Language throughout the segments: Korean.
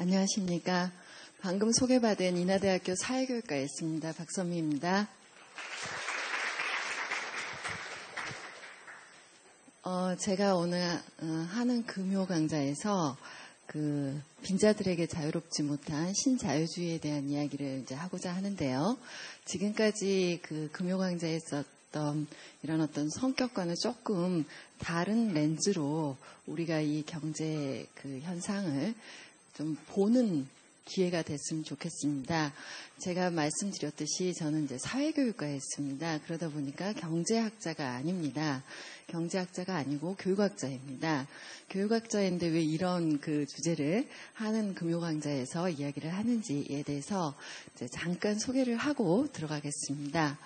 안녕하십니까. 방금 소개받은 인하대학교 사회교육과에 있습니다. 박선미입니다. 제가 오늘 하는 금요 강좌에서 빈자들에게 자유롭지 못한 신자유주의에 대한 이야기를 이제 하고자 하는데요. 지금까지 금요 강좌에 있었던 이런 어떤 성격과는 조금 다른 렌즈로 우리가 이 경제 현상을 좀 보는 기회가 됐으면 좋겠습니다. 제가 말씀드렸듯이 저는 이제 사회교육과에 있습니다. 그러다 보니까 경제학자가 아닙니다. 경제학자가 아니고 교육학자입니다. 교육학자인데 왜 이런 주제를 하는 금요 강좌에서 이야기를 하는지에 대해서 이제 잠깐 소개를 하고 들어가겠습니다.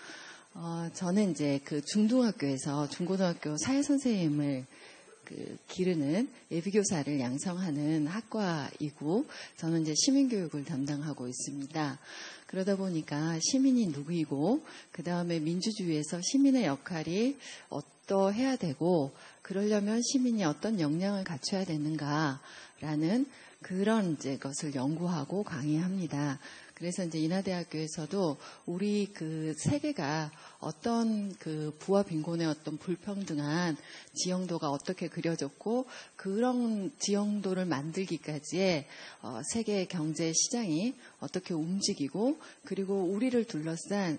저는 이제 중등학교에서 중고등학교 사회선생님을 기르는 예비교사를 양성하는 학과이고 저는 이제 시민교육을 담당하고 있습니다. 그러다 보니까 시민이 누구이고 그 다음에 민주주의에서 시민의 역할이 어떠해야 되고 그러려면 시민이 어떤 역량을 갖춰야 되는가라는 그런 이제 것을 연구하고 강의합니다. 그래서 이제 인하대학교에서도 우리 세계가 어떤 부와 빈곤의 어떤 불평등한 지형도가 어떻게 그려졌고 그런 지형도를 만들기까지의 세계 경제 시장이 어떻게 움직이고 그리고 우리를 둘러싼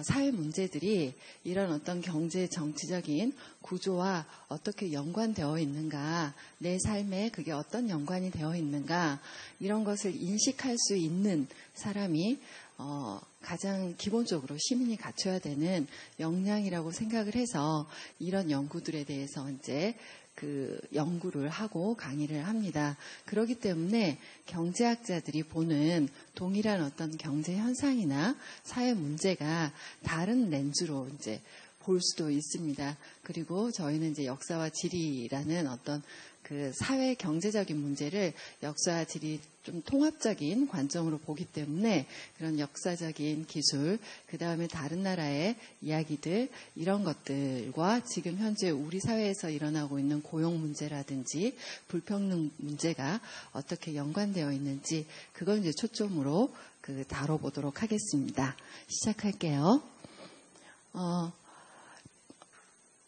사회 문제들이 이런 어떤 경제 정치적인 구조와 어떻게 연관되어 있는가, 내 삶에 그게 어떤 연관이 되어 있는가 이런 것을 인식할 수 있는 사람이 가장 기본적으로 시민이 갖춰야 되는 역량이라고 생각을 해서 이런 연구들에 대해서 이제 연구를 하고 강의를 합니다. 그렇기 때문에 경제학자들이 보는 동일한 어떤 경제 현상이나 사회 문제가 다른 렌즈로 이제 볼 수도 있습니다. 그리고 저희는 이제 역사와 지리라는 어떤 사회 경제적인 문제를 역사와 지리 좀 통합적인 관점으로 보기 때문에 그런 역사적인 기술, 그 다음에 다른 나라의 이야기들 이런 것들과 지금 현재 우리 사회에서 일어나고 있는 고용 문제라든지 불평등 문제가 어떻게 연관되어 있는지 그걸 이제 초점으로 다뤄보도록 하겠습니다. 시작할게요.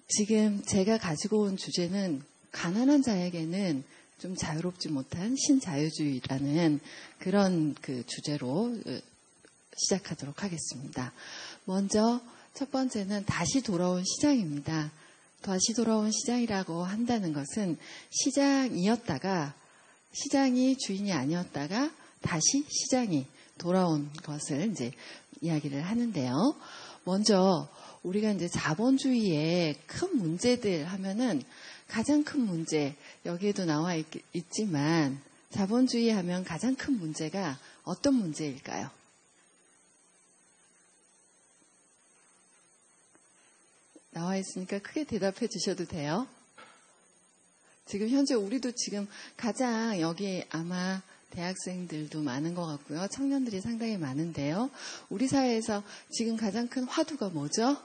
지금 제가 가지고 온 주제는 가난한 자에게는 좀 자유롭지 못한 신자유주의라는 그런 주제로 시작하도록 하겠습니다. 먼저 첫 번째는 다시 돌아온 시장입니다. 다시 돌아온 시장이라고 한다는 것은 시장이었다가 시장이 주인이 아니었다가 다시 시장이 돌아온 것을 이제 이야기를 하는데요. 먼저 우리가 이제 자본주의의 큰 문제들 하면은 가장 큰 문제, 여기에도 나와 있지만 자본주의 하면 가장 큰 문제가 어떤 문제일까요? 나와 있으니까 크게 대답해 주셔도 돼요. 지금 현재 우리도 지금 가장 여기 아마 대학생들도 많은 것 같고요. 청년들이 상당히 많은데요. 우리 사회에서 지금 가장 큰 화두가 뭐죠?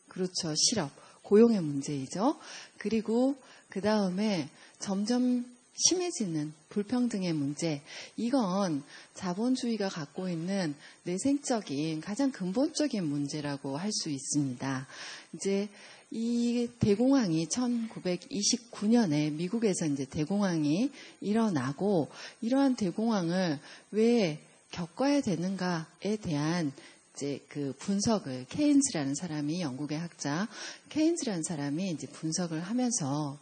그렇죠. 실업. 고용의 문제이죠. 그리고 그 다음에 점점 심해지는 불평등의 문제. 이건 자본주의가 갖고 있는 내생적인 가장 근본적인 문제라고 할 수 있습니다. 이제 이 대공황이 1929년에 미국에서 이제 대공황이 일어나고 이러한 대공황을 왜 겪어야 되는가에 대한 이제 분석을 케인즈라는 사람이 영국의 학자 케인즈라는 사람이 이제 분석을 하면서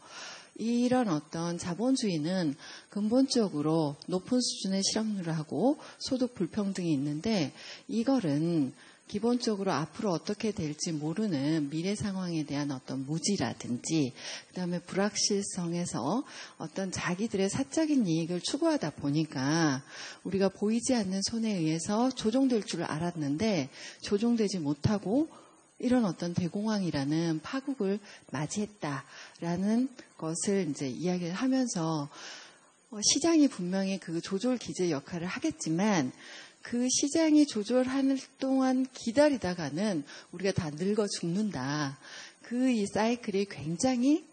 이런 어떤 자본주의는 근본적으로 높은 수준의 실업률을 하고 소득 불평등이 있는데 이거는 기본적으로 앞으로 어떻게 될지 모르는 미래 상황에 대한 어떤 무지라든지 그다음에 불확실성에서 어떤 자기들의 사적인 이익을 추구하다 보니까 우리가 보이지 않는 손에 의해서 조종될 줄 알았는데 조종되지 못하고 이런 어떤 대공황이라는 파국을 맞이했다라는 것을 이제 이야기를 하면서 시장이 분명히 조절 기제 역할을 하겠지만 그 시장이 조절하는 동안 기다리다가는 우리가 다 늙어 죽는다. 이 사이클이 굉장히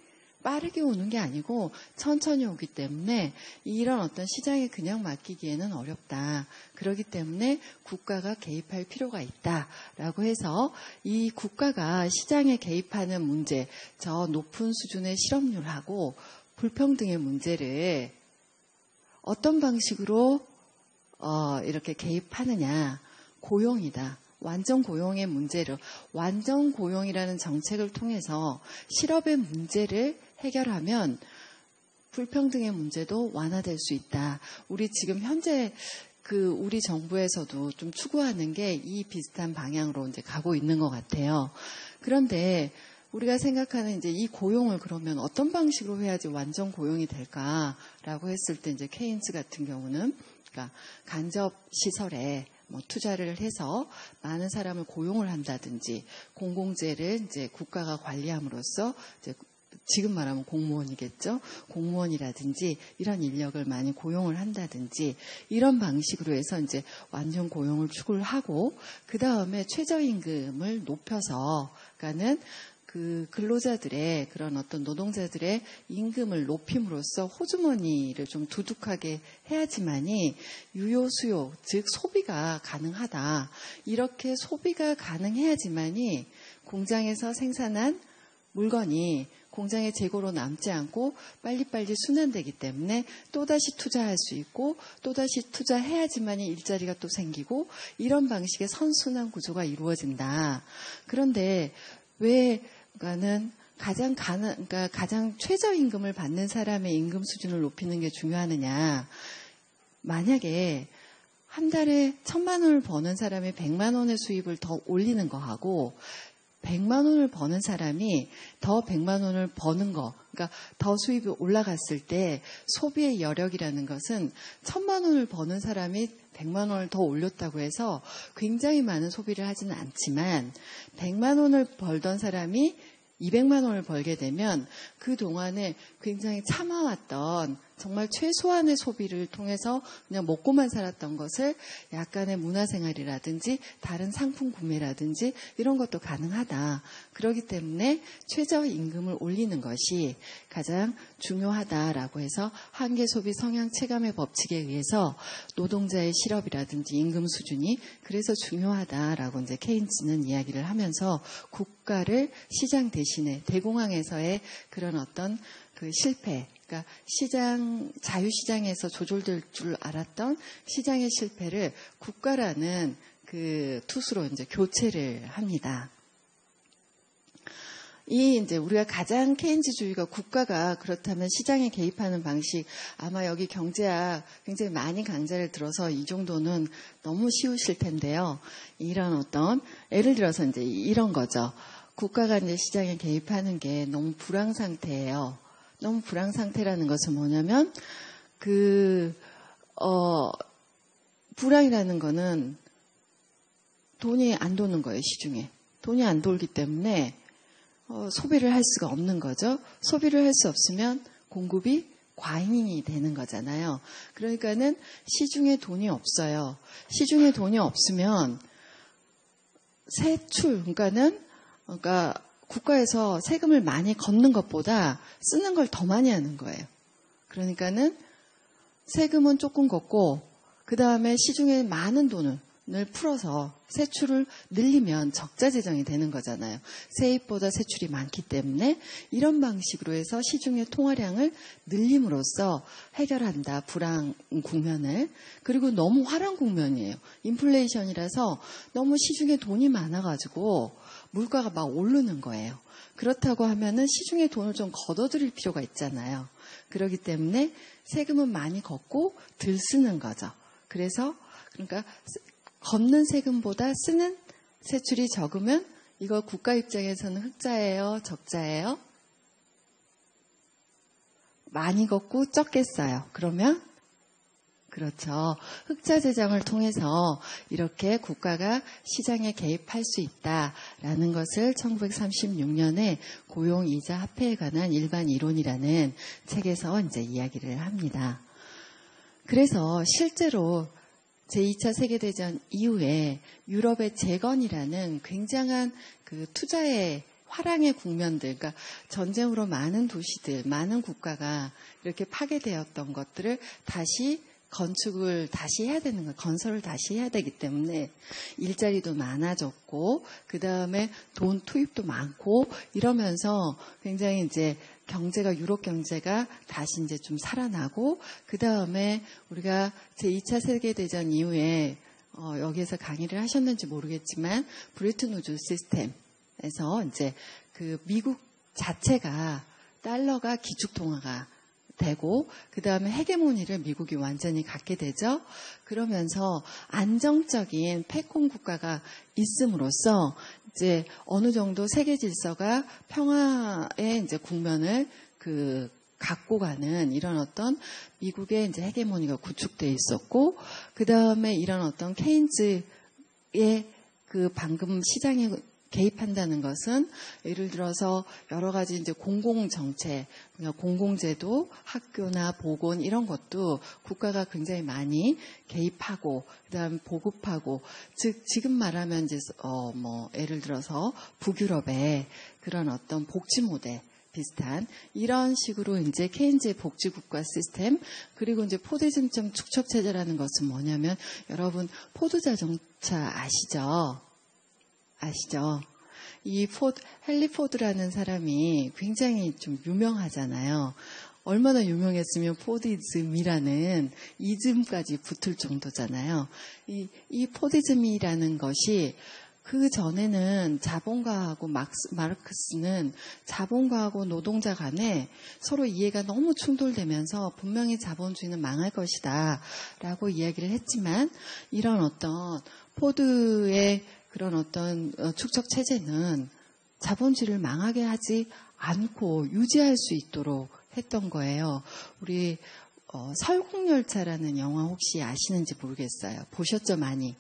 빠르게 오는 게 아니고 천천히 오기 때문에 이런 어떤 시장에 그냥 맡기기에는 어렵다. 그렇기 때문에 국가가 개입할 필요가 있다라고 해서 이 국가가 시장에 개입하는 문제, 저 높은 수준의 실업률하고 불평등의 문제를 어떤 방식으로 이렇게 개입하느냐. 고용이다. 완전 고용의 문제를, 완전 고용이라는 정책을 통해서 실업의 문제를 해결하면 불평등의 문제도 완화될 수 있다. 우리 지금 현재 우리 정부에서도 좀 추구하는 게 이 비슷한 방향으로 이제 가고 있는 것 같아요. 그런데 우리가 생각하는 이제 이 고용을 그러면 어떤 방식으로 해야지 완전 고용이 될까라고 했을 때 이제 케인스 같은 경우는 그러니까 간접 시설에 투자를 해서 많은 사람을 고용을 한다든지 공공재를 이제 국가가 관리함으로써 이제 지금 말하면 공무원이겠죠. 공무원이라든지 이런 인력을 많이 고용을 한다든지 이런 방식으로 해서 이제 완전 고용을 추구를 하고 그 다음에 최저임금을 높여서 그러니까는 그 근로자들의 그런 어떤 노동자들의 임금을 높임으로써 호주머니를 좀 두둑하게 해야지만이 유효 수요, 즉 소비가 가능하다. 이렇게 소비가 가능해야지만이 공장에서 생산한 물건이 공장의 재고로 남지 않고 빨리빨리 순환되기 때문에 또다시 투자할 수 있고 또다시 투자해야지만이 일자리가 또 생기고 이런 방식의 선순환 구조가 이루어진다. 그런데 왜 그러니까는 그러니까 가장 최저임금을 받는 사람의 임금 수준을 높이는 게 중요하느냐. 만약에 한 달에 1,000만 원을 버는 사람이 100만 원의 수입을 더 올리는 거하고 100만 원을 버는 사람이 더 100만 원을 버는 거, 그러니까 더 수입이 올라갔을 때 소비의 여력이라는 것은 1,000만 원을 버는 사람이 100만 원을 더 올렸다고 해서 굉장히 많은 소비를 하지는 않지만 100만 원을 벌던 사람이 200만 원을 벌게 되면 그동안에 굉장히 참아왔던 정말 최소한의 소비를 통해서 그냥 먹고만 살았던 것을 약간의 문화생활이라든지 다른 상품 구매라든지 이런 것도 가능하다. 그렇기 때문에 최저임금을 올리는 것이 가장 중요하다라고 해서 한계소비 성향 체감의 법칙에 의해서 노동자의 실업이라든지 임금 수준이 그래서 중요하다라고 이제 케인스는 이야기를 하면서 국가를 시장 대신에 대공황에서의 그런 어떤 그 실패, 그러니까 자유시장에서 조절될 줄 알았던 시장의 실패를 국가라는 그 투수로 이제 교체를 합니다. 이제 우리가 가장 케인즈주의가 국가가 그렇다면 시장에 개입하는 방식, 아마 여기 경제학 굉장히 많이 강좌를 들어서 이 정도는 너무 쉬우실 텐데요. 이런 어떤, 예를 들어서 이제 이런 거죠. 국가가 이제 시장에 개입하는 게 너무 불황 상태예요. 너무 불황 상태라는 것은 뭐냐면, 불황이라는 거는 돈이 안 도는 거예요, 시중에. 돈이 안 돌기 때문에, 소비를 할 수가 없는 거죠. 소비를 할 수 없으면 공급이 과잉이 되는 거잖아요. 그러니까는 시중에 돈이 없어요. 시중에 돈이 없으면 세출, 그러니까 국가에서 세금을 많이 걷는 것보다 쓰는 걸 더 많이 하는 거예요. 그러니까는 세금은 조금 걷고 그 다음에 시중에 많은 돈을 풀어서 세출을 늘리면 적자 재정이 되는 거잖아요. 세입보다 세출이 많기 때문에 이런 방식으로 해서 시중의 통화량을 늘림으로써 해결한다. 불황 국면을. 그리고 너무 화랑 국면이에요. 인플레이션이라서 너무 시중에 돈이 많아가지고 물가가 막 오르는 거예요. 그렇다고 하면은 시중에 돈을 좀 걷어들일 필요가 있잖아요. 그렇기 때문에 세금은 많이 걷고 덜 쓰는 거죠. 그러니까 걷는 세금보다 쓰는 세출이 적으면 이거 국가 입장에서는 흑자예요? 적자예요? 많이 걷고 적게 써요. 그러면 그렇죠. 흑자 재정을 통해서 이렇게 국가가 시장에 개입할 수 있다라는 것을 1936년에 고용이자 화폐에 관한 일반 이론이라는 책에서 이제 이야기를 합니다. 그래서 실제로 제2차 세계대전 이후에 유럽의 재건이라는 굉장한 그 투자의 화랑의 국면들, 그러니까 전쟁으로 많은 도시들, 많은 국가가 이렇게 파괴되었던 것들을 다시 건축을 다시 해야 되는 거예요. 건설을 다시 해야 되기 때문에 일자리도 많아졌고, 그 다음에 돈 투입도 많고, 이러면서 굉장히 이제 경제가, 유럽 경제가 다시 이제 좀 살아나고, 그 다음에 우리가 제2차 세계대전 이후에, 여기에서 강의를 하셨는지 모르겠지만, 브레튼 우드 시스템에서 이제 그 미국 자체가 달러가 기축통화가 되고, 그 다음에 헤게모니를 미국이 완전히 갖게 되죠. 그러면서 안정적인 패권 국가가 있음으로써 이제 어느 정도 세계 질서가 평화의 이제 국면을 갖고 가는 이런 어떤 미국의 이제 헤게모니가 구축되어 있었고, 그 다음에 이런 어떤 케인즈의 방금 시장에 개입한다는 것은 예를 들어서 여러 가지 이제 공공정책, 공공제도, 학교나 보건 이런 것도 국가가 굉장히 많이 개입하고, 그다음 보급하고, 즉 지금 말하면 이제 예를 들어서 북유럽의 그런 어떤 복지 모델 비슷한 이런 식으로 이제 케인즈의 복지국가 시스템, 그리고 이제 포디즘적 축적체제라는 것은 뭐냐면, 여러분 포드 자동차 아시죠? 이 헨리 포드라는 사람이 굉장히 좀 유명하잖아요. 얼마나 유명했으면 포디즘이라는 이즘까지 붙을 정도잖아요. 이 포디즘이라는 것이 그 전에는 자본가하고 마르크스는 자본가하고 노동자 간에 서로 이해가 너무 충돌되면서 분명히 자본주의는 망할 것이다 라고 이야기를 했지만, 이런 어떤 포드의 그런 어떤 축적 체제는 자본주의를 망하게 하지 않고 유지할 수 있도록 했던 거예요. 우리 설국열차라는 영화 혹시 아시는지 모르겠어요. 보셨죠? 많이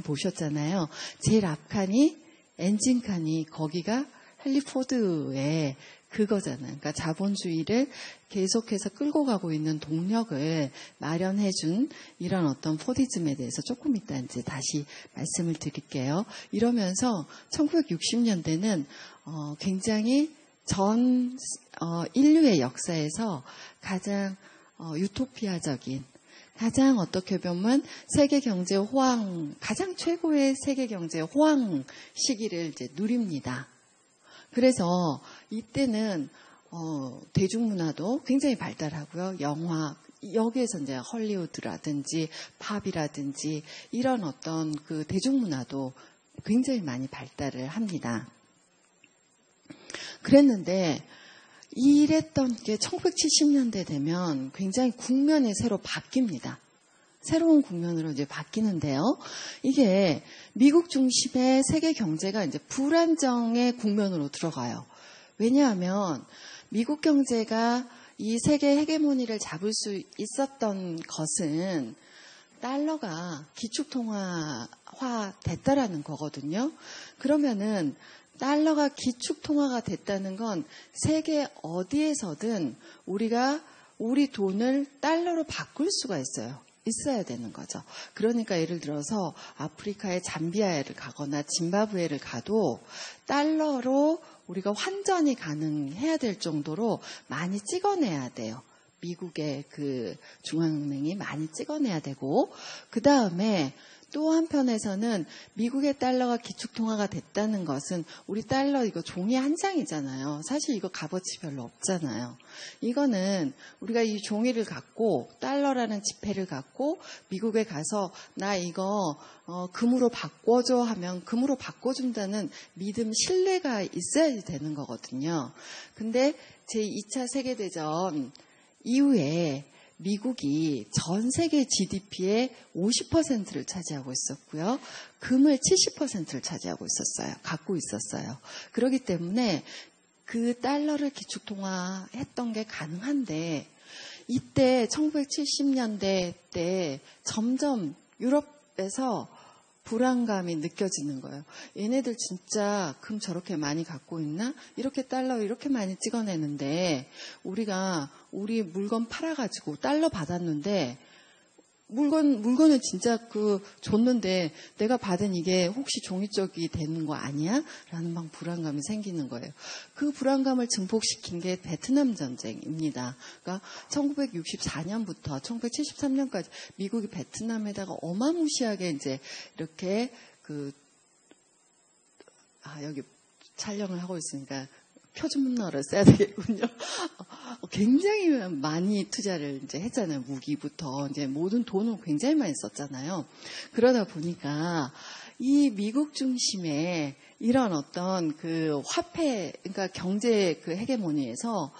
보셨잖아요. 제일 앞칸이 엔진칸이 거기가 헨리 포드의 그거잖아요. 그러니까 자본주의를 계속해서 끌고 가고 있는 동력을 마련해준 이런 어떤 포디즘에 대해서 조금 이따 이제 다시 말씀을 드릴게요. 이러면서 1960년대는 굉장히 전 인류의 역사에서 가장 유토피아적인, 가장 어떻게 보면 세계 경제 호황, 가장 최고의 세계 경제 호황 시기를 이제 누립니다. 그래서 이때는 대중문화도 굉장히 발달하고요. 영화, 여기에서 이제 헐리우드라든지 팝이라든지 이런 어떤 그 대중문화도 굉장히 많이 발달을 합니다. 그랬는데 이랬던 게 1970년대 되면 굉장히 국면이 새로 바뀝니다. 새로운 국면으로 이제 바뀌는데요. 이게 미국 중심의 세계 경제가 이제 불안정의 국면으로 들어가요. 왜냐하면 미국 경제가 이 세계 헤게모니를 잡을 수 있었던 것은 달러가 기축통화화 됐다라는 거거든요. 그러면은 달러가 기축통화가 됐다는 건 세계 어디에서든 우리가 우리 돈을 달러로 바꿀 수가 있어야 되는 거죠. 그러니까 예를 들어서 아프리카의 잠비아를 가거나 짐바브웨를 가도 달러로 우리가 환전이 가능해야 될 정도로 많이 찍어내야 돼요. 미국의 그 중앙은행이 많이 찍어내야 되고, 그 다음에 또 한편에서는 미국의 달러가 기축통화가 됐다는 것은 우리 달러 이거 종이 한 장이잖아요. 사실 이거 값어치 별로 없잖아요. 이거는 우리가 이 종이를 갖고 달러라는 지폐를 갖고 미국에 가서 나 이거 금으로 바꿔줘 하면 금으로 바꿔준다는 믿음, 신뢰가 있어야 되는 거거든요. 근데 제2차 세계대전 이후에 미국이 전 세계 GDP의 50%를 차지하고 있었고요. 금을 70%를 차지하고 있었어요. 갖고 있었어요. 그렇기 때문에 그 달러를 기축통화했던 게 가능한데, 이때 1970년대 때 점점 유럽에서 불안감이 느껴지는 거예요. 얘네들 진짜 금 저렇게 많이 갖고 있나? 이렇게 달러 이렇게 많이 찍어내는데 우리가 우리 물건 팔아가지고 달러 받았는데 물건을 진짜 줬는데 내가 받은 이게 혹시 종이쪽이 되는 거 아니야? 라는 막 불안감이 생기는 거예요. 그 불안감을 증폭시킨 게 베트남 전쟁입니다. 그러니까 1964년부터 1973년까지 미국이 베트남에다가 어마무시하게 이제 이렇게 여기 촬영을 하고 있으니까 표준문어를 써야 되겠군요. 굉장히 많이 투자를 이제 했잖아요. 무기부터 이제 모든 돈을 굉장히 많이 썼잖아요. 그러다 보니까 이 미국 중심의 이런 어떤 화폐, 그러니까 경제 헤게모니에서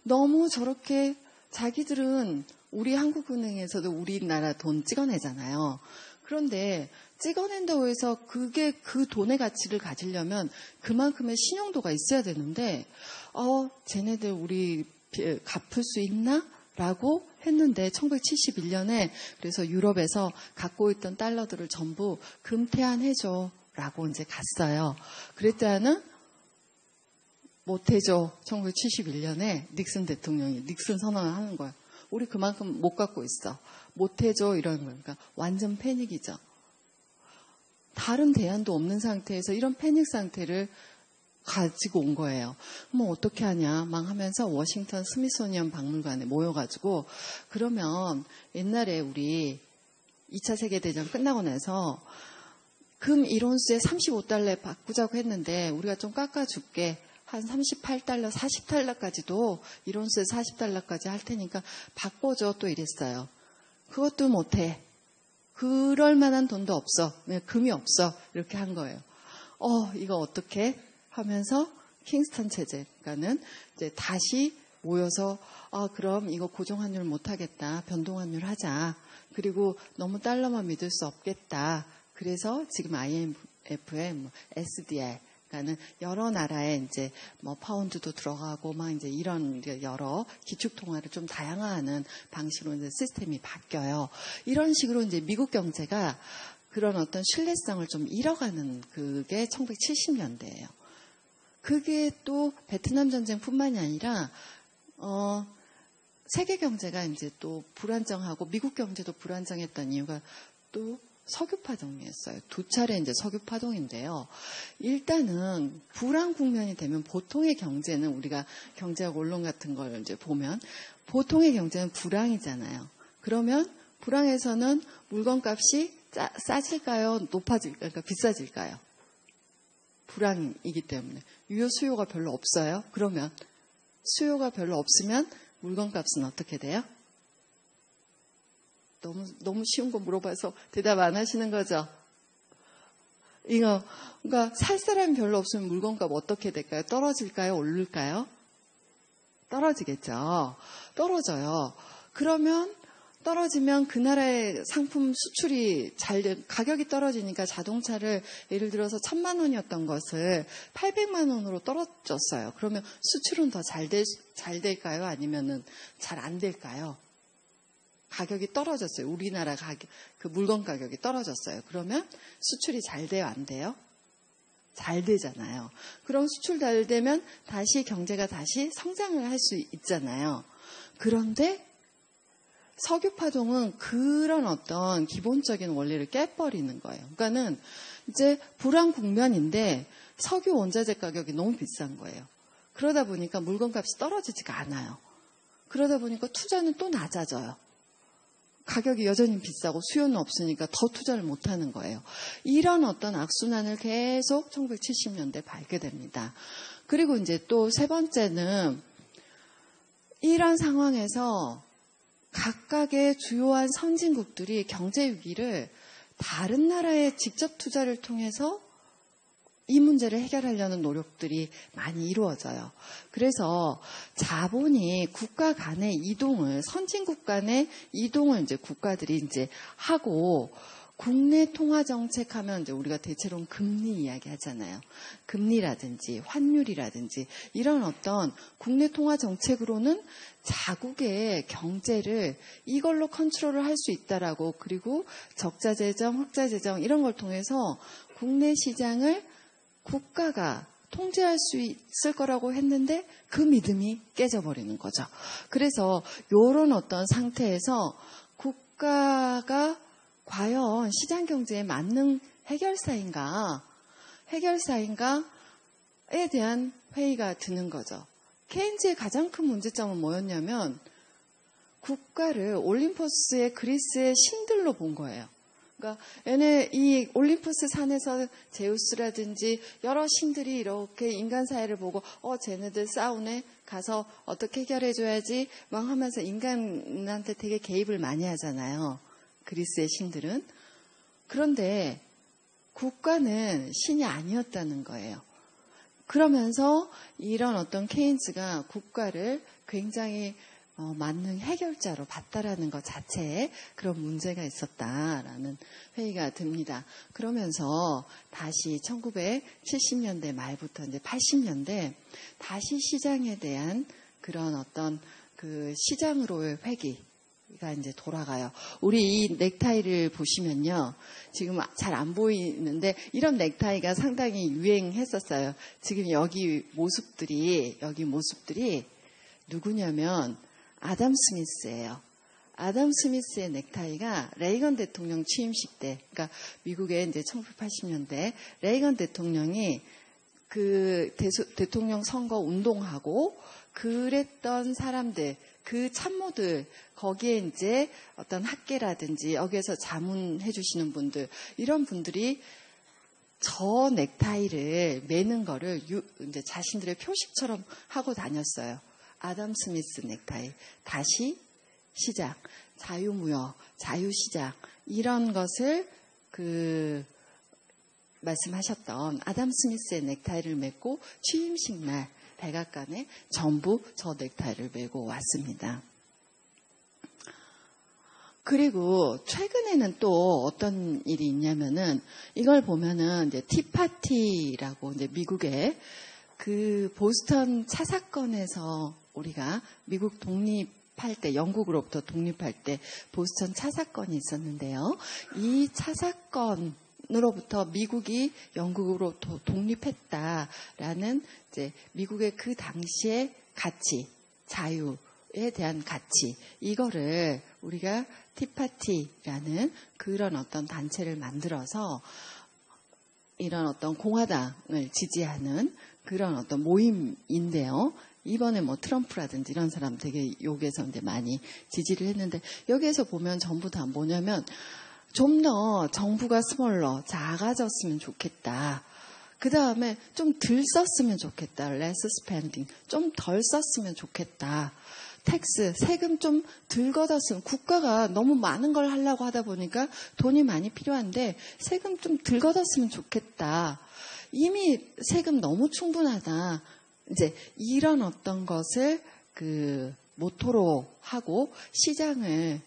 너무 저렇게 자기들은 우리 한국은행에서도 우리나라 돈 찍어내잖아요. 그런데 찍어낸다고 해서 그게 그 돈의 가치를 가지려면 그만큼의 신용도가 있어야 되는데 쟤네들 우리 갚을 수 있나? 라고 했는데 1971년에 그래서 유럽에서 갖고 있던 달러들을 전부 금태환해줘 라고 이제 갔어요. 그랬더니 못해줘. 1971년에 닉슨 대통령이 닉슨 선언을 하는 거예요. 우리 그만큼 못 갖고 있어. 못해줘 이러는 거예요. 그러니까 완전 패닉이죠. 다른 대안도 없는 상태에서 이런 패닉 상태를 가지고 온 거예요. 뭐 어떻게 하냐 막 하면서 워싱턴 스미소니언 박물관에 모여가지고 그러면 옛날에 우리 2차 세계대전 끝나고 나서 금 1온스에 35달러에 바꾸자고 했는데 우리가 좀 깎아줄게. 한 38달러, 40달러까지도 1온스에 40달러까지 할 테니까 바꿔줘 또 이랬어요. 그것도 못해. 그럴 만한 돈도 없어. 금이 없어. 이렇게 한 거예요. 이거 어떻게 하면서 킹스턴 체제, 그러니까는 이제 다시 모여서 그럼 이거 고정환율 못하겠다. 변동환율 하자. 그리고 너무 달러만 믿을 수 없겠다. 그래서 지금 IMF에 SDR, 그러니까는 여러 나라에 이제 파운드도 들어가고 막 이제 이런 여러 기축통화를 좀 다양화하는 방식으로 이제 시스템이 바뀌어요. 이런 식으로 이제 미국 경제가 그런 어떤 신뢰성을 좀 잃어가는 그게 1970년대예요. 그게 또 베트남 전쟁뿐만이 아니라 세계 경제가 이제 또 불안정하고 미국 경제도 불안정했던 이유가 또 석유 파동이었어요. 두 차례 이제 석유 파동인데요. 일단은 불안 국면이 되면 보통의 경제는 우리가 경제학 원론 같은 걸 이제 보면 보통의 경제는 불황이잖아요. 그러면 불황에서는 물건값이 싸질까요? 그러니까 비싸질까요? 불황이기 때문에 유효 수요가 별로 없어요. 그러면 수요가 별로 없으면 물건값은 어떻게 돼요? 너무 쉬운 거 물어봐서 대답 안 하시는 거죠? 그러니까 살 사람이 별로 없으면 물건값 어떻게 될까요? 떨어질까요? 오를까요? 떨어지겠죠. 떨어져요. 그러면 떨어지면 그 나라의 상품 수출이 가격이 떨어지니까 자동차를 예를 들어서 1,000만 원이었던 것을 800만 원으로 떨어졌어요. 그러면 수출은 더 잘 될까요? 아니면은 잘 안 될까요? 가격이 떨어졌어요. 우리나라 그 물건 가격이 떨어졌어요. 그러면 수출이 잘 돼요? 안 돼요? 잘 되잖아요. 그럼 수출 잘 되면 다시 경제가 다시 성장을 할 수 있잖아요. 그런데 석유 파동은 그런 어떤 기본적인 원리를 깨버리는 거예요. 그러니까는 이제 불황 국면인데 석유 원자재 가격이 너무 비싼 거예요. 그러다 보니까 물건값이 떨어지지가 않아요. 그러다 보니까 투자는 또 낮아져요. 가격이 여전히 비싸고 수요는 없으니까 더 투자를 못하는 거예요. 이런 어떤 악순환을 계속 1970년대 밟게 됩니다. 그리고 이제 또 세 번째는 이런 상황에서 각각의 주요한 선진국들이 경제 위기를 다른 나라의 직접 투자를 통해서 이 문제를 해결하려는 노력들이 많이 이루어져요. 그래서 자본이 국가 간의 이동을, 선진국 간의 이동을 이제 국가들이 이제 하고, 국내 통화 정책 하면 이제 우리가 대체로 금리 이야기 하잖아요. 금리라든지 환율이라든지 이런 어떤 국내 통화 정책으로는 자국의 경제를 이걸로 컨트롤을 할 수 있다라고, 그리고 적자 재정, 흑자 재정 이런 걸 통해서 국내 시장을 국가가 통제할 수 있을 거라고 했는데 그 믿음이 깨져버리는 거죠. 그래서 이런 어떤 상태에서 국가가 과연 시장 경제에 맞는 해결사인가에 대한 회의가 드는 거죠. 케인즈의 가장 큰 문제점은 뭐였냐면 국가를 올림포스의 그리스의 신들로 본 거예요. 그러니까 얘네 이 올림포스 산에서 제우스라든지 여러 신들이 이렇게 인간 사회를 보고 쟤네들 싸우네 가서 어떻게 해결해줘야지 막 하면서 인간한테 되게 개입을 많이 하잖아요. 그리스의 신들은. 그런데 국가는 신이 아니었다는 거예요. 그러면서 이런 어떤 케인즈가 국가를 굉장히 만능 해결자로 봤다라는 것 자체에 그런 문제가 있었다라는 회의가 듭니다. 그러면서 다시 1970년대 말부터 이제 80년대 다시 시장에 대한 그런 어떤 그 시장으로의 회귀가 이제 돌아가요. 우리 이 넥타이를 보시면요. 지금 잘 안 보이는데 이런 넥타이가 상당히 유행했었어요. 지금 여기 모습들이 누구냐면 아담 스미스예요. 아담 스미스의 넥타이가 레이건 대통령 취임식 때, 그러니까 미국의 이제 1980년대 레이건 대통령이 그 대통령 선거 운동하고 그랬던 사람들, 그 참모들, 거기에 이제 어떤 학계라든지 여기에서 자문해 주시는 분들, 이런 분들이 저 넥타이를 매는 거를 이제 자신들의 표식처럼 하고 다녔어요. 아담 스미스 넥타이. 다시 시장, 자유무역, 자유시장, 이런 것을 말씀하셨던 아담 스미스의 넥타이를 맺고 취임식 날 백악관에 전부 저 넥타이를 메고 왔습니다. 그리고 최근에는 또 어떤 일이 있냐면은 이걸 보면은 이제 티파티라고 이제 미국의 그 보스턴 차 사건에서 우리가 미국 독립할 때, 영국으로부터 독립할 때 보스턴 차 사건이 있었는데요. 이 차 사건으로부터 미국이 영국으로부터 독립했다라는 이제 미국의 그 당시의 가치, 자유에 대한 가치, 이거를 우리가 티파티라는 그런 어떤 단체를 만들어서 이런 어떤 공화당을 지지하는 그런 어떤 모임인데요. 이번에 뭐 트럼프라든지 이런 사람 되게 여기에서 이제 많이 지지를 했는데, 여기에서 보면 전부 다 뭐냐면 좀 더 정부가 스몰러, 작아졌으면 좋겠다. 그 다음에 좀 덜 썼으면 좋겠다. less spending. 좀 덜 썼으면 좋겠다. 텍스, 세금 좀 덜 걷었으면, 국가가 너무 많은 걸 하려고 하다 보니까 돈이 많이 필요한데 세금 좀 덜 걷었으면 좋겠다. 이미 세금 너무 충분하다. 이제 이런 어떤 것을 그 모토로 하고 시장에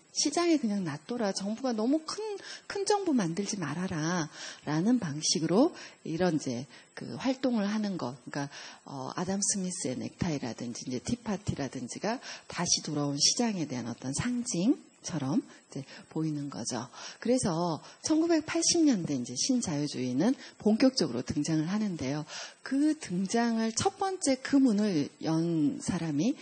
그냥 놔둬라. 정부가 너무 큰 정부 만들지 말아라. 라는 방식으로 이런 이제 그 활동을 하는 것. 그러니까, 아담 스미스의 넥타이라든지 이제 티파티라든지가 다시 돌아온 시장에 대한 어떤 상징처럼 이제 보이는 거죠. 그래서 1980년대 이제 신자유주의는 본격적으로 등장을 하는데요. 그 등장을 첫 번째 그 문을 연 사람이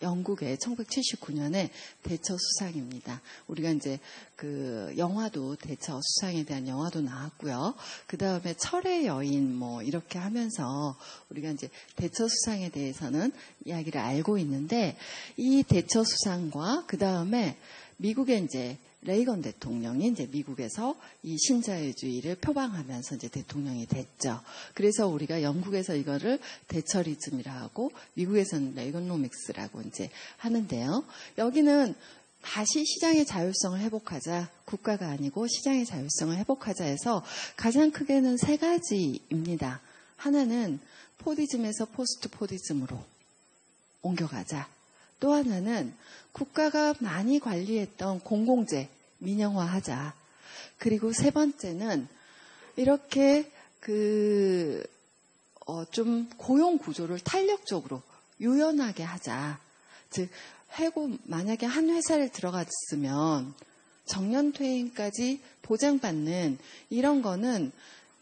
영국의 1979년에 대처 수상입니다. 우리가 이제 그 영화도 대처 수상에 대한 영화도 나왔고요. 그 다음에 철의 여인 뭐 이렇게 하면서 우리가 이제 대처 수상에 대해서는 이야기를 알고 있는데, 이 대처 수상과 그 다음에 미국의 이제 레이건 대통령이 이제 미국에서 이 신자유주의를 표방하면서 이제 대통령이 됐죠. 그래서 우리가 영국에서 이거를 대처리즘이라 하고 미국에서는 레이건노믹스라고 이제 하는데요. 여기는 다시 시장의 자율성을 회복하자, 국가가 아니고 시장의 자율성을 회복하자 해서 가장 크게는 세 가지입니다. 하나는 포디즘에서 포스트 포디즘으로 옮겨가자. 또 하나는 국가가 많이 관리했던 공공재 민영화하자. 그리고 세 번째는 이렇게 좀 고용 구조를 탄력적으로 유연하게 하자. 즉 만약에 한 회사를 들어갔으면 정년 퇴임까지 보장받는 이런 거는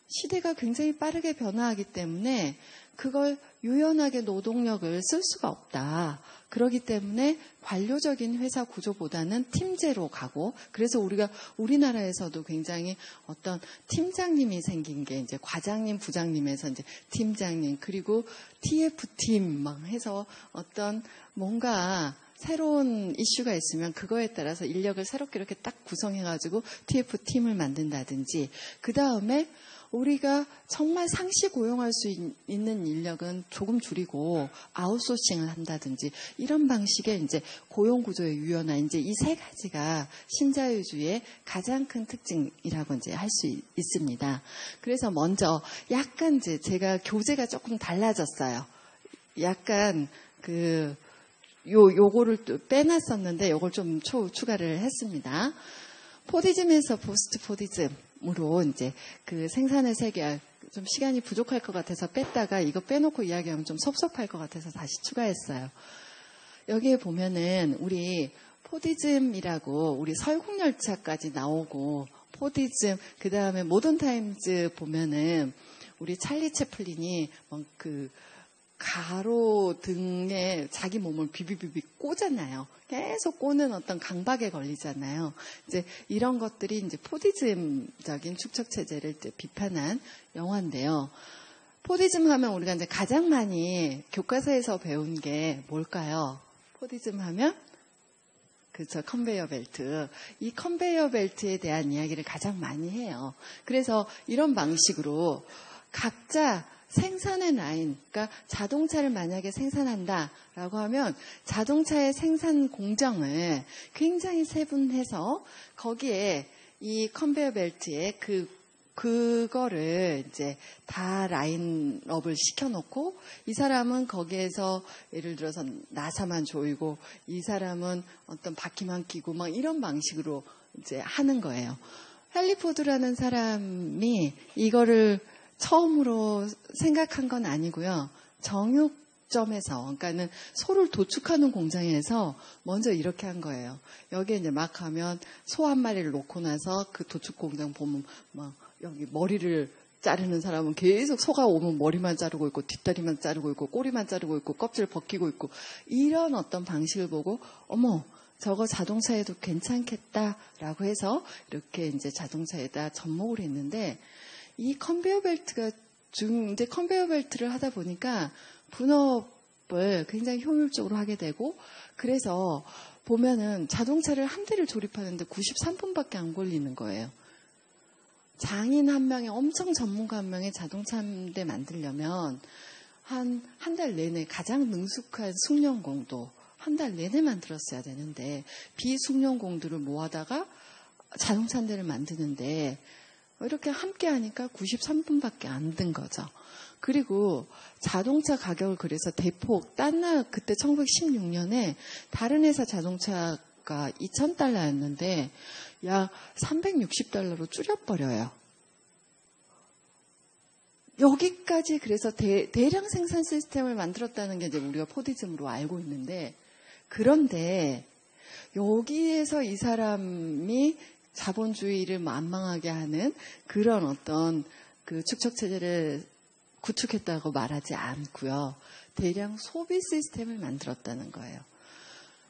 시대가 굉장히 빠르게 변화하기 때문에 그걸 유연하게 노동력을 쓸 수가 없다. 그렇기 때문에 관료적인 회사 구조보다는 팀제로 가고, 그래서 우리가 우리나라에서도 굉장히 어떤 팀장님이 생긴 게 이제 과장님, 부장님에서 이제 팀장님, 그리고 TF팀 막 해서 어떤 뭔가 새로운 이슈가 있으면 그거에 따라서 인력을 새롭게 이렇게 딱 구성해가지고 TF팀을 만든다든지, 그 다음에 우리가 정말 상시 고용할 수 있는 인력은 조금 줄이고 아웃소싱을 한다든지, 이런 방식의 이제 고용 구조의 유연화, 이제 이 세 가지가 신자유주의의 가장 큰 특징이라고 이제 할 수 있습니다. 그래서 먼저 약간 이제 제가 교재가 조금 달라졌어요. 약간 요거를 또 빼놨었는데 요걸 좀 추가를 했습니다. 포디즘에서 포스트 포디즘으로 이제 그 생산의 세계, 좀 시간이 부족할 것 같아서 뺐다가 이거 빼놓고 이야기하면 좀 섭섭할 것 같아서 다시 추가했어요. 여기에 보면은 우리 포디즘이라고 우리 설국열차까지 나오고, 포디즘, 그 다음에 모던타임즈 보면은 우리 찰리 채플린이 그 가로등에 자기 몸을 비비비비 꽂잖아요. 계속 꼬는 어떤 강박에 걸리잖아요. 이제 이런 것들이 이제 포디즘적인 축적 체제를 비판한 영화인데요. 포디즘 하면 우리가 이제 가장 많이 교과서에서 배운 게 뭘까요? 포디즘 하면 그렇죠, 컨베이어 벨트. 이 컨베이어 벨트에 대한 이야기를 가장 많이 해요. 그래서 이런 방식으로 각자 생산의 라인, 그러니까 자동차를 만약에 생산한다라고 하면 자동차의 생산 공정을 굉장히 세분해서 거기에 이 컨베이어 벨트에 그거를 이제 다 라인업을 시켜놓고, 이 사람은 거기에서 예를 들어서 나사만 조이고 이 사람은 어떤 바퀴만 끼고 막 이런 방식으로 이제 하는 거예요. 헨리 포드라는 사람이 이거를 처음으로 생각한 건 아니고요. 정육점에서, 그러니까는 소를 도축하는 공장에서 먼저 이렇게 한 거예요. 여기에 이제 막 하면 소 한 마리를 놓고 나서 그 도축 공장 보면 막 여기 머리를 자르는 사람은 계속 소가 오면 머리만 자르고 있고 뒷다리만 자르고 있고 꼬리만 자르고 있고 껍질 벗기고 있고, 이런 어떤 방식을 보고 어머, 저거 자동차에도 괜찮겠다라고 해서 이렇게 이제 자동차에다 접목을 했는데, 이 컨베이어 벨트가 이제 컨베이어 벨트를 하다 보니까 분업을 굉장히 효율적으로 하게 되고, 그래서 보면은 자동차를 한 대를 조립하는데 93분밖에 안 걸리는 거예요. 장인 한 명에, 엄청 전문가 한 명의 자동차 한 대 만들려면 한 달 내내 가장 능숙한 숙련공도 한 달 내내 만들었어야 되는데, 비숙련공들을 모아다가 자동차 한 대를 만드는데 이렇게 함께 하니까 93분밖에 안 든 거죠. 그리고 자동차 가격을 그래서 대폭 그때 1916년에 다른 회사 자동차가 $2,000였는데 약 $360로 줄여버려요. 여기까지 그래서 대량 생산 시스템을 만들었다는 게 이제 우리가 포디즘으로 알고 있는데, 그런데 여기에서 이 사람이 자본주의를 만망하게 하는 그런 어떤 그 축적체제를 구축했다고 말하지 않고요. 대량 소비 시스템을 만들었다는 거예요.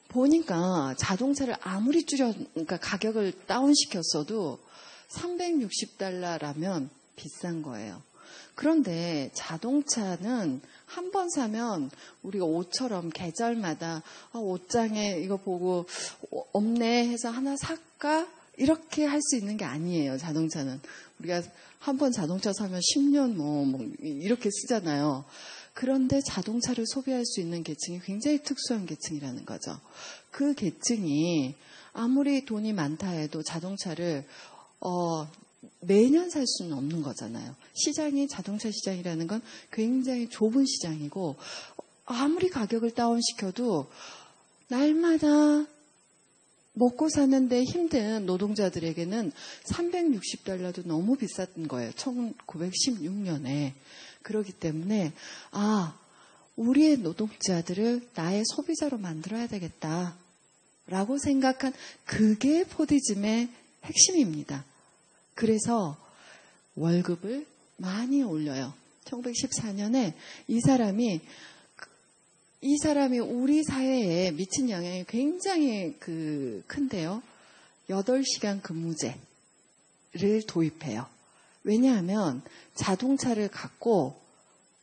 보니까 자동차를 아무리 그러니까 가격을 다운시켰어도 $360라면 비싼 거예요. 그런데 자동차는 한 번 사면 우리가 옷처럼 계절마다 옷장에 이거 보고 없네 해서 하나 살까? 이렇게 할 수 있는 게 아니에요. 자동차는 우리가 한 번 자동차 사면 10년 뭐 이렇게 쓰잖아요. 그런데 자동차를 소비할 수 있는 계층이 굉장히 특수한 계층이라는 거죠. 그 계층이 아무리 돈이 많다 해도 자동차를 매년 살 수는 없는 거잖아요. 시장이, 자동차 시장이라는 건 굉장히 좁은 시장이고, 아무리 가격을 다운시켜도 날마다 먹고 사는데 힘든 노동자들에게는 $360도 너무 비싼 거예요. 1916년에. 그렇기 때문에 우리의 노동자들을 나의 소비자로 만들어야 되겠다라고 생각한, 그게 포디즘의 핵심입니다. 그래서 월급을 많이 올려요. 1914년에 이 사람이 우리 사회에 미친 영향이 굉장히 큰데요. 8시간 근무제를 도입해요. 왜냐하면 자동차를 갖고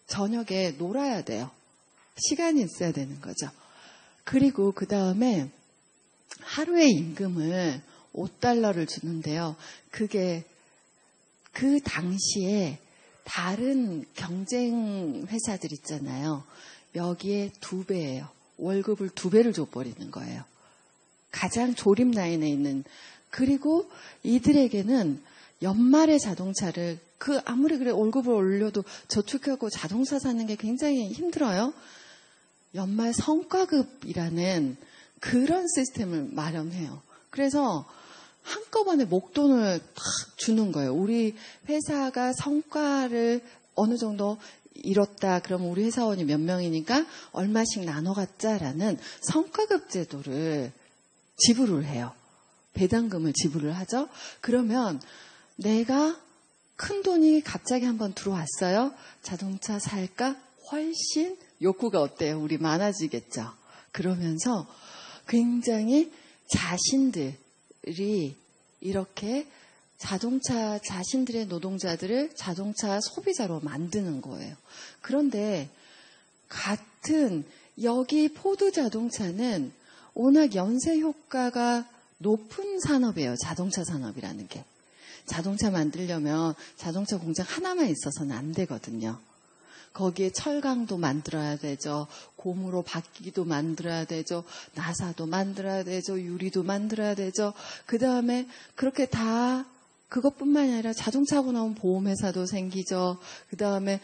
저녁에 놀아야 돼요. 시간이 있어야 되는 거죠. 그리고 그 다음에 하루의 임금을 $5를 주는데요. 그게 그 당시에 다른 경쟁 회사들 있잖아요. 여기에 2배예요. 월급을 2배를 줘버리는 거예요. 가장 조립 라인에 있는. 그리고 이들에게는 연말에 자동차를 아무리 그래 월급을 올려도 저축하고 자동차 사는 게 굉장히 힘들어요. 연말 성과급이라는 그런 시스템을 마련해요. 그래서 한꺼번에 목돈을 탁 주는 거예요. 우리 회사가 성과를 어느 정도 이뤘다. 그러면 우리 회사원이 몇 명이니까 얼마씩 나눠 갖자라는 성과급 제도를 지불을 해요. 배당금을 지불을 하죠. 그러면 내가 큰 돈이 갑자기 한번 들어왔어요. 자동차 살까? 훨씬 욕구가 어때요? 우리 많아지겠죠. 그러면서 굉장히 자신들이 이렇게 자신들의 노동자들을 자동차 소비자로 만드는 거예요. 그런데 여기 포드 자동차는 워낙 연쇄 효과가 높은 산업이에요. 자동차 산업이라는 게. 자동차 만들려면 자동차 공장 하나만 있어서는 안 되거든요. 거기에 철강도 만들어야 되죠. 고무로 바퀴도 만들어야 되죠. 나사도 만들어야 되죠. 유리도 만들어야 되죠. 그 다음에 그렇게 다 그것뿐만이 아니라 자동차 하고 나온 보험회사도 생기죠. 그 다음에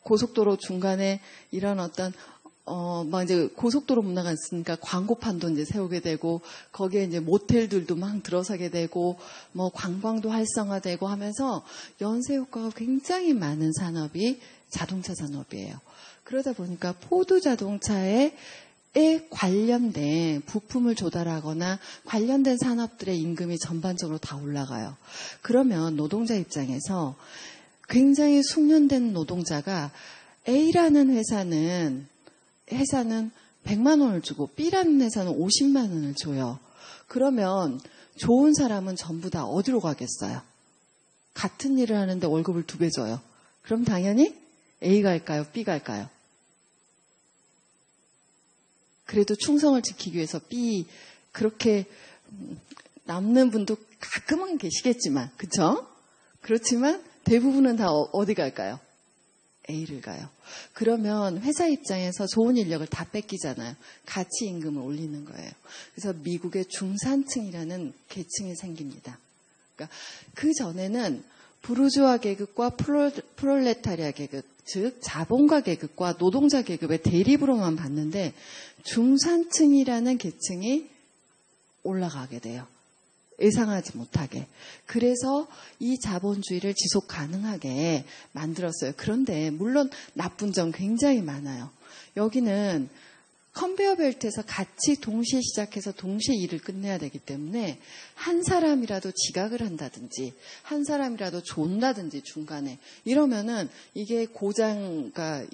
고속도로 중간에 이런 어떤 막 이제 고속도로 못 나갔으니까 광고판도 이제 세우게 되고, 거기에 이제 모텔들도 막 들어서게 되고, 뭐 관광도 활성화되고 하면서 연쇄 효과가 굉장히 많은 산업이 자동차 산업이에요. 그러다 보니까 포드 자동차에 관련된 부품을 조달하거나 관련된 산업들의 임금이 전반적으로 다 올라가요. 그러면 노동자 입장에서 굉장히 숙련된 노동자가 A라는 회사는 100만 원을 주고 B라는 회사는 50만 원을 줘요. 그러면 좋은 사람은 전부 다 어디로 가겠어요? 같은 일을 하는데 월급을 2배 줘요. 그럼 당연히 A 갈까요? B 갈까요? 그래도 충성을 지키기 위해서 B, 그렇게 남는 분도 가끔은 계시겠지만, 그쵸? 그렇지만 대부분은 다 어디 갈까요? A를 가요. 그러면 회사 입장에서 좋은 인력을 다 뺏기잖아요. 가치 임금을 올리는 거예요. 그래서 미국의 중산층이라는 계층이 생깁니다. 그러니까 그 전에는 부르주아 계급과 프롤레타리아 계급, 즉 자본가 계급과 노동자 계급의 대립으로만 봤는데 중산층이라는 계층이 올라가게 돼요. 예상하지 못하게. 그래서 이 자본주의를 지속 가능하게 만들었어요. 그런데 물론 나쁜 점 굉장히 많아요. 여기는 컨베이어 벨트에서 같이 동시에 시작해서 동시에 일을 끝내야 되기 때문에 한 사람이라도 지각을 한다든지 한 사람이라도 존다든지 중간에 이러면은 이게 고장가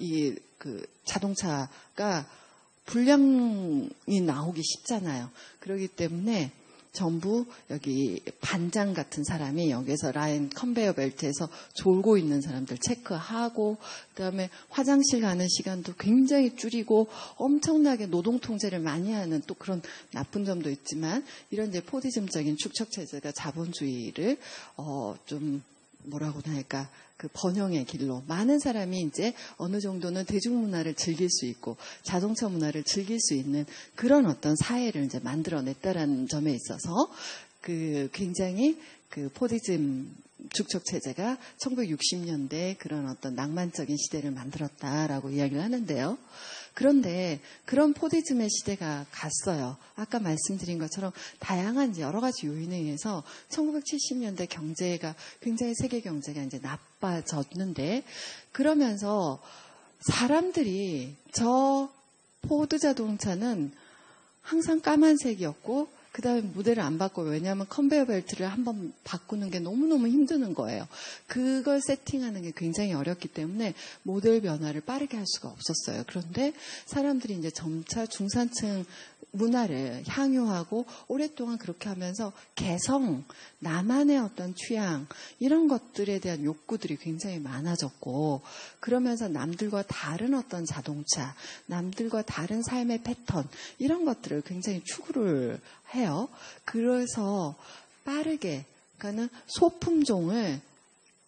자동차가 불량이 나오기 쉽잖아요. 그렇기 때문에 전부 여기 반장 같은 사람이 여기서 라인 컨베이어 벨트에서 졸고 있는 사람들 체크하고, 그다음에 화장실 가는 시간도 굉장히 줄이고 엄청나게 노동 통제를 많이 하는 또 그런 나쁜 점도 있지만, 이런 이제 포디즘적인 축척 체제가 자본주의를 좀 뭐라고나 할까, 그 번영의 길로 많은 사람이 이제 어느 정도는 대중문화를 즐길 수 있고 자동차 문화를 즐길 수 있는 그런 어떤 사회를 이제 만들어냈다라는 점에 있어서 굉장히 포디즘 축척 체제가 1960년대 그런 어떤 낭만적인 시대를 만들었다라고 이야기를 하는데요. 그런데 그런 포디즘의 시대가 갔어요. 아까 말씀드린 것처럼 다양한 여러 가지 요인에 의해서 1970년대 경제가 굉장히 세계 경제가 이제 나빠졌는데, 그러면서 사람들이 저 포드 자동차는 항상 까만색이었고 그 다음에 모델을 안 바꿔요. 왜냐하면 컨베이어 벨트를 한번 바꾸는 게 너무너무 힘드는 거예요. 그걸 세팅하는 게 굉장히 어렵기 때문에 모델 변화를 빠르게 할 수가 없었어요. 그런데 사람들이 이제 점차 중산층 문화를 향유하고 오랫동안 그렇게 하면서 개성, 나만의 어떤 취향 이런 것들에 대한 욕구들이 굉장히 많아졌고 그러면서 남들과 다른 어떤 자동차, 남들과 다른 삶의 패턴 이런 것들을 굉장히 추구를 해요. 그래서 빠르게 그러니까는 소품종을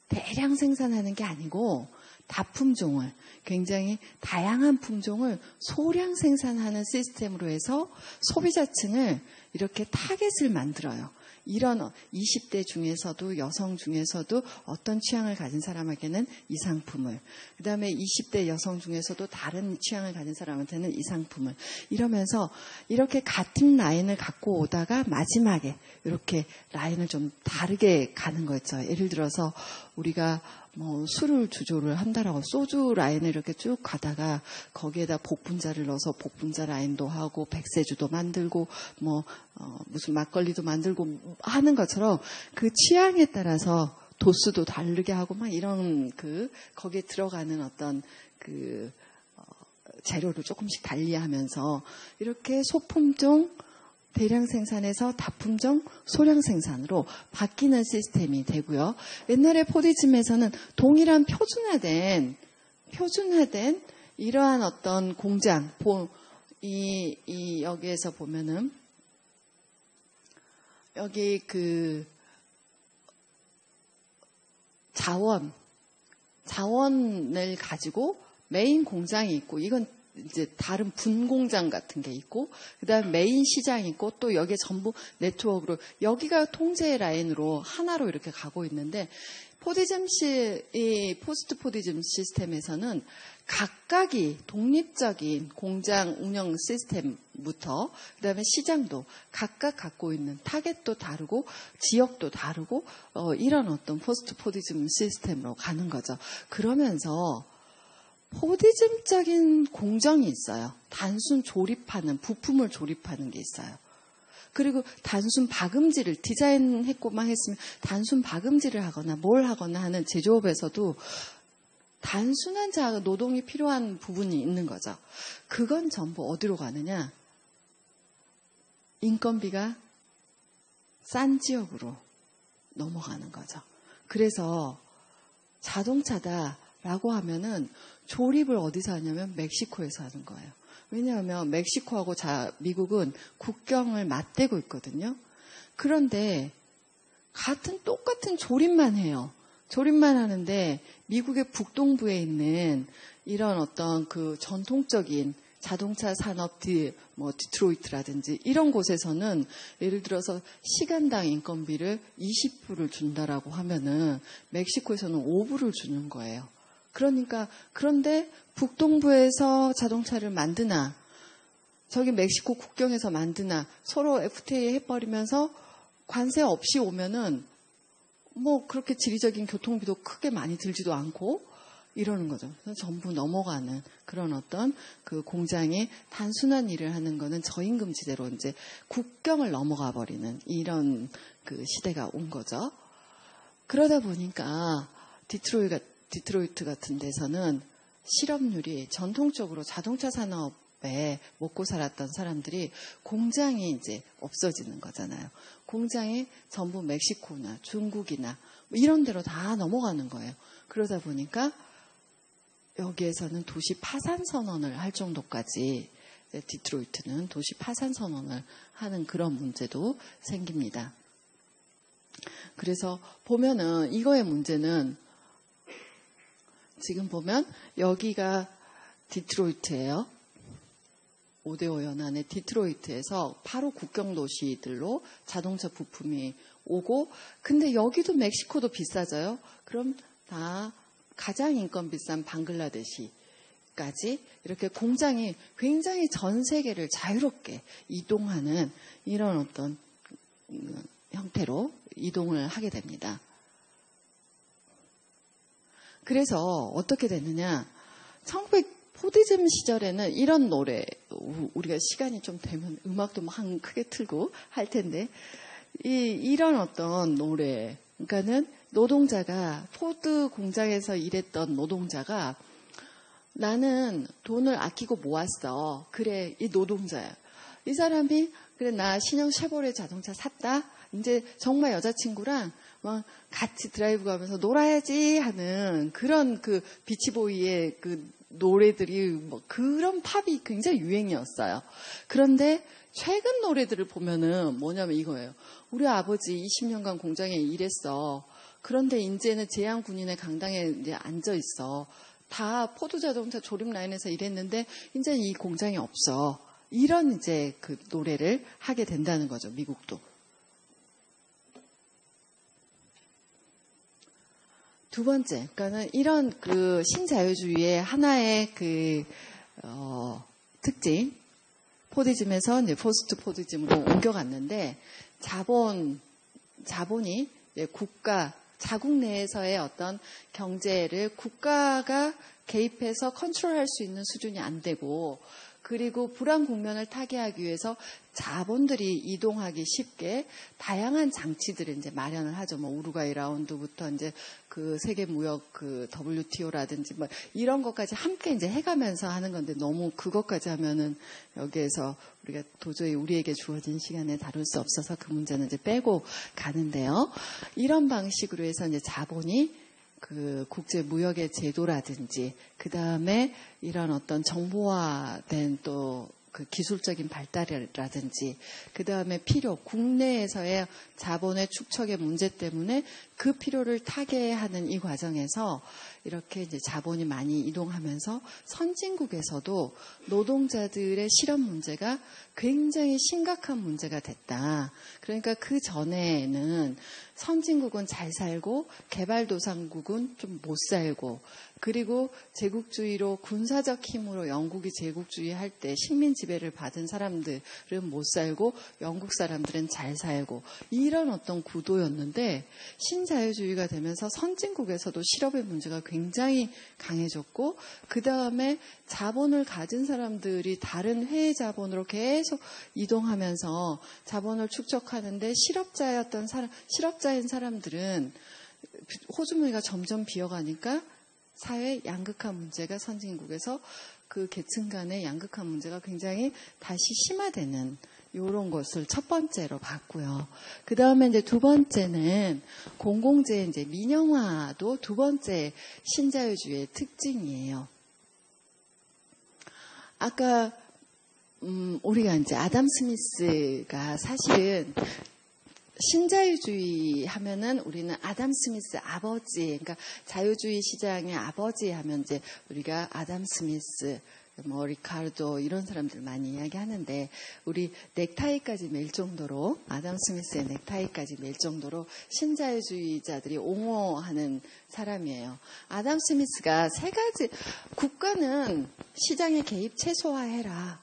대량 생산하는 게 아니고 다품종을 굉장히 다양한 품종을 소량 생산하는 시스템으로 해서 소비자층을 이렇게 타겟을 만들어요. 이런 20대 중에서도 여성 중에서도 어떤 취향을 가진 사람에게는 이 상품을 그 다음에 20대 여성 중에서도 다른 취향을 가진 사람한테는 이 상품을 이러면서 이렇게 같은 라인을 갖고 오다가 마지막에 이렇게 라인을 좀 다르게 가는 거였죠. 예를 들어서 우리가 뭐 술을 주조를 한다라고 소주 라인을 이렇게 쭉 가다가 거기에다 복분자를 넣어서 복분자 라인도 하고 백세주도 만들고 뭐 무슨 막걸리도 만들고 하는 것처럼 그 취향에 따라서 도수도 다르게 하고 막 이런 거기에 들어가는 어떤 재료를 조금씩 달리하면서 이렇게 소품종 대량 생산에서 다품종 소량 생산으로 바뀌는 시스템이 되고요. 옛날에 포디즘에서는 동일한 표준화된 이러한 어떤 공장, 여기에서 보면은 여기 자원을 가지고 메인 공장이 있고 이건 이제 다른 분공장 같은 게 있고 그다음에 메인 시장이 있고 또 여기에 전부 네트워크로 여기가 통제 라인으로 하나로 이렇게 가고 있는데 이 포스트 포디즘 시스템에서는 각각이 독립적인 공장 운영 시스템부터 그다음에 시장도 각각 갖고 있는 타겟도 다르고 지역도 다르고 이런 어떤 포스트 포디즘 시스템으로 가는 거죠. 그러면서 포디즘적인 공정이 있어요. 단순 조립하는, 부품을 조립하는 게 있어요. 그리고 단순 박음질을 디자인했고만 했으면 단순 박음질을 하거나 뭘 하거나 하는 제조업에서도 단순한 노동이 필요한 부분이 있는 거죠. 그건 전부 어디로 가느냐? 인건비가 싼 지역으로 넘어가는 거죠. 그래서 자동차다라고 하면은 조립을 어디서 하냐면 멕시코에서 하는 거예요. 왜냐하면 멕시코하고 미국은 국경을 맞대고 있거든요. 그런데 똑같은 조립만 해요. 조립만 하는데 미국의 북동부에 있는 이런 어떤 전통적인 자동차 산업 디트로이트라든지 이런 곳에서는 예를 들어서 시간당 인건비를 20불을 준다라고 하면은 멕시코에서는 5불을 주는 거예요. 그런데 북동부에서 자동차를 만드나 저기 멕시코 국경에서 만드나 서로 FTA 해버리면서 관세 없이 오면은 뭐 그렇게 지리적인 교통비도 크게 많이 들지도 않고 이러는 거죠. 그래서 전부 넘어가는 그런 어떤 공장이 단순한 일을 하는 거는 저임금지대로 이제 국경을 넘어가 버리는 이런 시대가 온 거죠. 그러다 보니까 디트로이트 같은 데서는 실업률이 전통적으로 자동차 산업에 먹고 살았던 사람들이 공장이 이제 없어지는 거잖아요. 공장이 전부 멕시코나 중국이나 이런 데로 다 넘어가는 거예요. 그러다 보니까 여기에서는 도시 파산 선언을 할 정도까지 디트로이트는 도시 파산 선언을 하는 그런 문제도 생깁니다. 그래서 보면은 이거의 문제는 지금 보면 여기가 디트로이트예요. 5대5 연안의 디트로이트에서 바로 국경 도시들로 자동차 부품이 오고 근데 여기도 멕시코도 비싸져요. 그럼 다 가장 인건 비싼 방글라데시까지 이렇게 공장이 굉장히 전 세계를 자유롭게 이동하는 이런 어떤 형태로 이동을 하게 됩니다. 그래서 어떻게 됐느냐? 포디즘 시절에는 이런 노래 우리가 시간이 좀 되면 음악도 막 크게 틀고 할 텐데, 이런 어떤 노래, 그러니까는 노동자가, 포드 공장에서 일했던 노동자가 나는 돈을 아끼고 모았어. 그래, 이 노동자야. 이 사람이, 그래, 나 신형 쉐보레 자동차 샀다? 이제 정말 여자친구랑 막 같이 드라이브 가면서 놀아야지 하는 그런 그 비치보이의 그 노래들이 뭐 그런 팝이 굉장히 유행이었어요. 그런데 최근 노래들을 보면은 뭐냐면 이거예요. 우리 아버지 20년간 공장에 일했어. 그런데 이제는 제양군인의 강당에 이제 앉아 있어. 다 포드 자동차 조립 라인에서 일했는데 이제 이 공장이 없어. 이런 이제 그 노래를 하게 된다는 거죠. 미국도. 두 번째, 그러니까는 이런 그 신자유주의의 하나의 그 특징, 포디즘에서 이제 포스트 포디즘으로 옮겨갔는데 자본이 국가, 자국 내에서의 어떤 경제를 국가가 개입해서 컨트롤할 수 있는 수준이 안 되고, 그리고 불안 국면을 타개하기 위해서 자본들이 이동하기 쉽게 다양한 장치들을 이제 마련을 하죠. 뭐 우루과이 라운드부터 이제 그 세계 무역 그 WTO라든지 뭐 이런 것까지 함께 이제 해가면서 하는 건데, 너무 그것까지 하면은 여기에서 우리가 도저히 우리에게 주어진 시간에 다룰 수 없어서 그 문제는 이제 빼고 가는데요. 이런 방식으로 해서 이제 자본이 그 국제 무역의 제도라든지, 그 다음에 이런 어떤 정보화된 또 그 기술적인 발달이라든지, 그 다음에 필요, 국내에서의 자본의 축적의 문제 때문에 그 필요를 타개하는 이 과정에서 이렇게 이제 자본이 많이 이동하면서 선진국에서도 노동자들의 실업 문제가 굉장히 심각한 문제가 됐다. 그러니까 그 전에는 선진국은 잘 살고 개발도상국은 좀 못 살고, 그리고 제국주의로 군사적 힘으로 영국이 제국주의 할 때 식민 지배를 받은 사람들은 못 살고 영국 사람들은 잘 살고, 이런 어떤 구도였는데, 신자유주의가 되면서 선진국에서도 실업의 문제가 굉장히 강해졌고, 그 다음에 자본을 가진 사람들이 다른 해외 자본으로 계속 이동하면서 자본을 축적하는데, 실업자인 사람들은 호주머니가 점점 비어가니까 사회 양극화 문제가 선진국에서 그 계층 간의 양극화 문제가 굉장히 다시 심화되는 이런 것을 첫 번째로 봤고요. 그 다음에 이제 두 번째는 공공재 이제 민영화도 두 번째 신자유주의의 특징이에요. 아까 우리가 이제 아담 스미스가 사실은 신자유주의 하면은 우리는 아담 스미스 아버지, 그러니까 자유주의 시장의 아버지 하면 이제 우리가 아담 스미스, 뭐 리카르도 이런 사람들 많이 이야기하는데, 우리 넥타이까지 맬 정도로, 아담 스미스의 넥타이까지 맬 정도로 신자유주의자들이 옹호하는 사람이에요. 아담 스미스가 세 가지, 국가는 시장의 개입 최소화해라.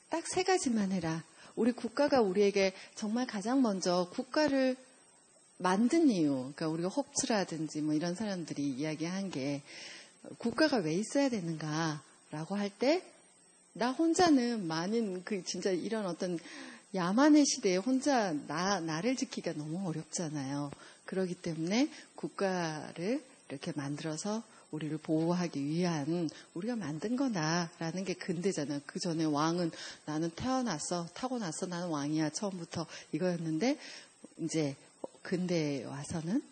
딱 세 가지만 해라. 우리 국가가 우리에게 정말 가장 먼저 국가를 만든 이유, 그러니까 우리가 홉스라든지 뭐 이런 사람들이 이야기한 게, 국가가 왜 있어야 되는가라고 할 때, 나 혼자는 많은 그 진짜 이런 어떤 야만의 시대에 혼자 나를 지키기가 너무 어렵잖아요. 그렇기 때문에 국가를 이렇게 만들어서 우리를 보호하기 위한, 우리가 만든 거다라는 게 근대잖아요. 그 전에 왕은 나는 타고났어, 나는 왕이야, 처음부터 이거였는데, 이제 근대에 와서는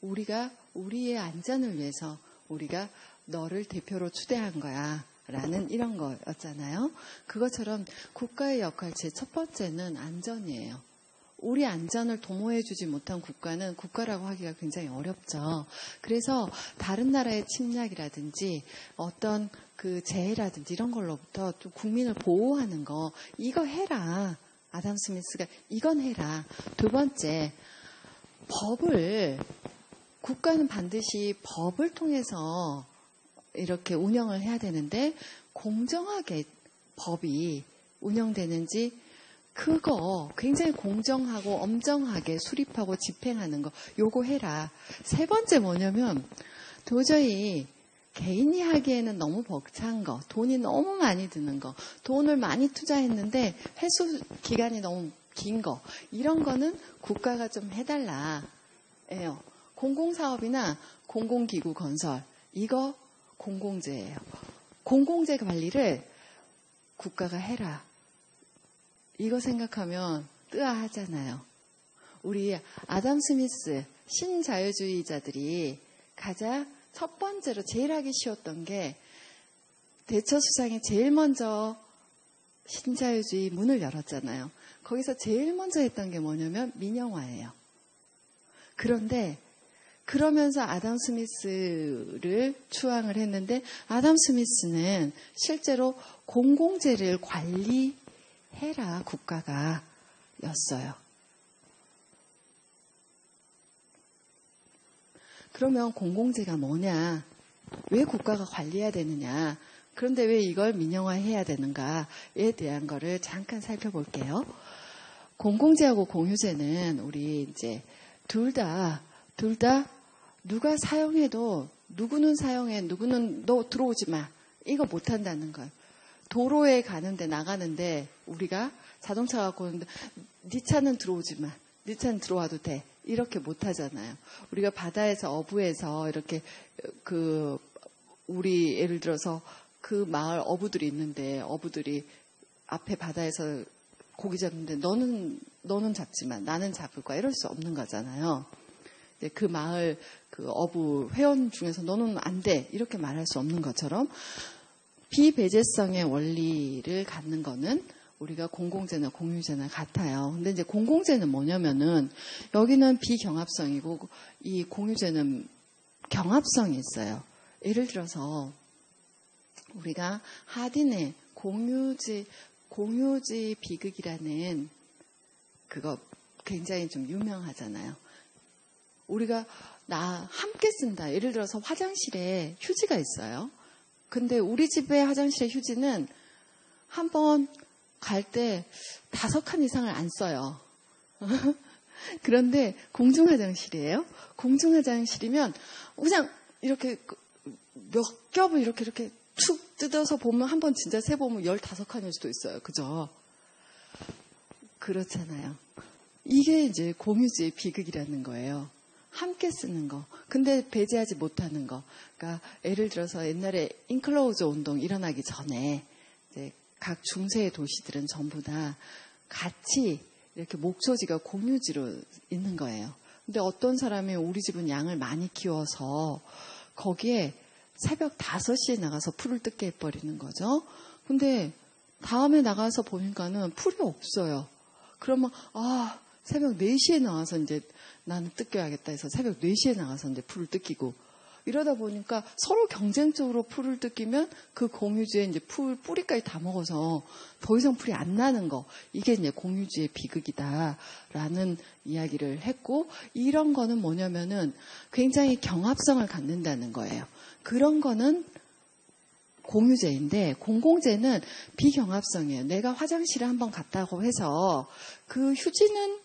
우리가 우리의 안전을 위해서 우리가 너를 대표로 추대한 거야 라는 이런 거였잖아요. 그것처럼 국가의 역할 제 첫 번째는 안전이에요. 우리 안전을 도모해주지 못한 국가는 국가라고 하기가 굉장히 어렵죠. 그래서 다른 나라의 침략이라든지 어떤 그 재해라든지 이런 걸로부터 좀 국민을 보호하는 거, 이거 해라. 아담 스미스가 이건 해라. 두 번째, 국가는 반드시 법을 통해서 이렇게 운영을 해야 되는데, 공정하게 법이 운영되는지 그거 굉장히 공정하고 엄정하게 수립하고 집행하는 거, 요거 해라. 세 번째 뭐냐면, 도저히 개인이 하기에는 너무 벅찬 거, 돈이 너무 많이 드는 거, 돈을 많이 투자했는데 회수 기간이 너무 긴 거, 이런 거는 국가가 좀 해달라. 예요. 공공사업이나 공공기구 건설, 이거 공공재예요. 공공재 관리를 국가가 해라. 이거 생각하면 뜨아하잖아요. 우리 아담 스미스 신자유주의자들이 가장 첫 번째로 제일 하기 쉬웠던 게 대처수상이 제일 먼저 신자유주의 문을 열었잖아요. 거기서 제일 먼저 했던 게 뭐냐면 민영화예요. 그런데 그러면서 아담 스미스를 추앙을 했는데 아담 스미스는 실제로 공공재를 관리해라 국가가 였어요. 그러면 공공재가 뭐냐? 왜 국가가 관리해야 되느냐? 그런데 왜 이걸 민영화해야 되는가에 대한 거를 잠깐 살펴볼게요. 공공재하고 공유재는 우리 이제 둘 다 누가 사용해도 누구는 사용해, 누구는 너 들어오지 마. 이거 못 한다는 거예요. 도로에 가는데 나가는데 우리가 자동차 갖고 오는데 네 차는 들어오지 마. 네 차는 들어와도 돼. 이렇게 못 하잖아요. 우리가 바다에서 어부에서 이렇게 우리 예를 들어서 그 마을 어부들이 있는데 어부들이 앞에 바다에서 고기 잡는데 너는 잡지만 나는 잡을 거야. 이럴 수 없는 거잖아요. 그 마을 그 어부 회원 중에서 너는 안 돼. 이렇게 말할 수 없는 것처럼 비배제성의 원리를 갖는 거는 우리가 공공재나 공유재나 같아요. 근데 이제 공공재는 뭐냐면은 여기는 비경합성이고 이 공유재는 경합성이 있어요. 예를 들어서 우리가 하딘의 공유지 비극이라는 그거 굉장히 좀 유명하잖아요. 우리가 함께 쓴다. 예를 들어서 화장실에 휴지가 있어요. 근데 우리 집의 화장실의 휴지는 한번 갈 때 5칸 이상을 안 써요. 그런데 공중화장실이에요. 공중화장실이면 그냥 이렇게 몇 겹을 이렇게 툭 뜯어서 보면 한번 진짜 세보면 15칸일 수도 있어요. 그죠? 그렇잖아요. 이게 이제 공유지의 비극이라는 거예요. 함께 쓰는 거. 근데 배제하지 못하는 거. 그러니까 예를 들어서 옛날에 인클로우저 운동 일어나기 전에 이제 각 중세의 도시들은 전부 다 같이 이렇게 목초지가 공유지로 있는 거예요. 근데 어떤 사람이 우리 집은 양을 많이 키워서 거기에 새벽 5시에 나가서 풀을 뜯게 해버리는 거죠. 근데 다음에 나가서 보니까는 풀이 없어요. 그러면 새벽 4시에 나와서 이제 나는 뜯겨야겠다 해서 새벽 4시에 나가서 이제 풀을 뜯기고 이러다 보니까 서로 경쟁적으로 풀을 뜯기면 그 공유지에 이제 뿌리까지 다 먹어서 더 이상 풀이 안 나는 거. 이게 이제 공유지의 비극이다라는 이야기를 했고 이런 거는 뭐냐면은 굉장히 경합성을 갖는다는 거예요. 그런 거는 공유재인데 공공재는 비경합성이에요. 내가 화장실에 한번 갔다고 해서 그 휴지는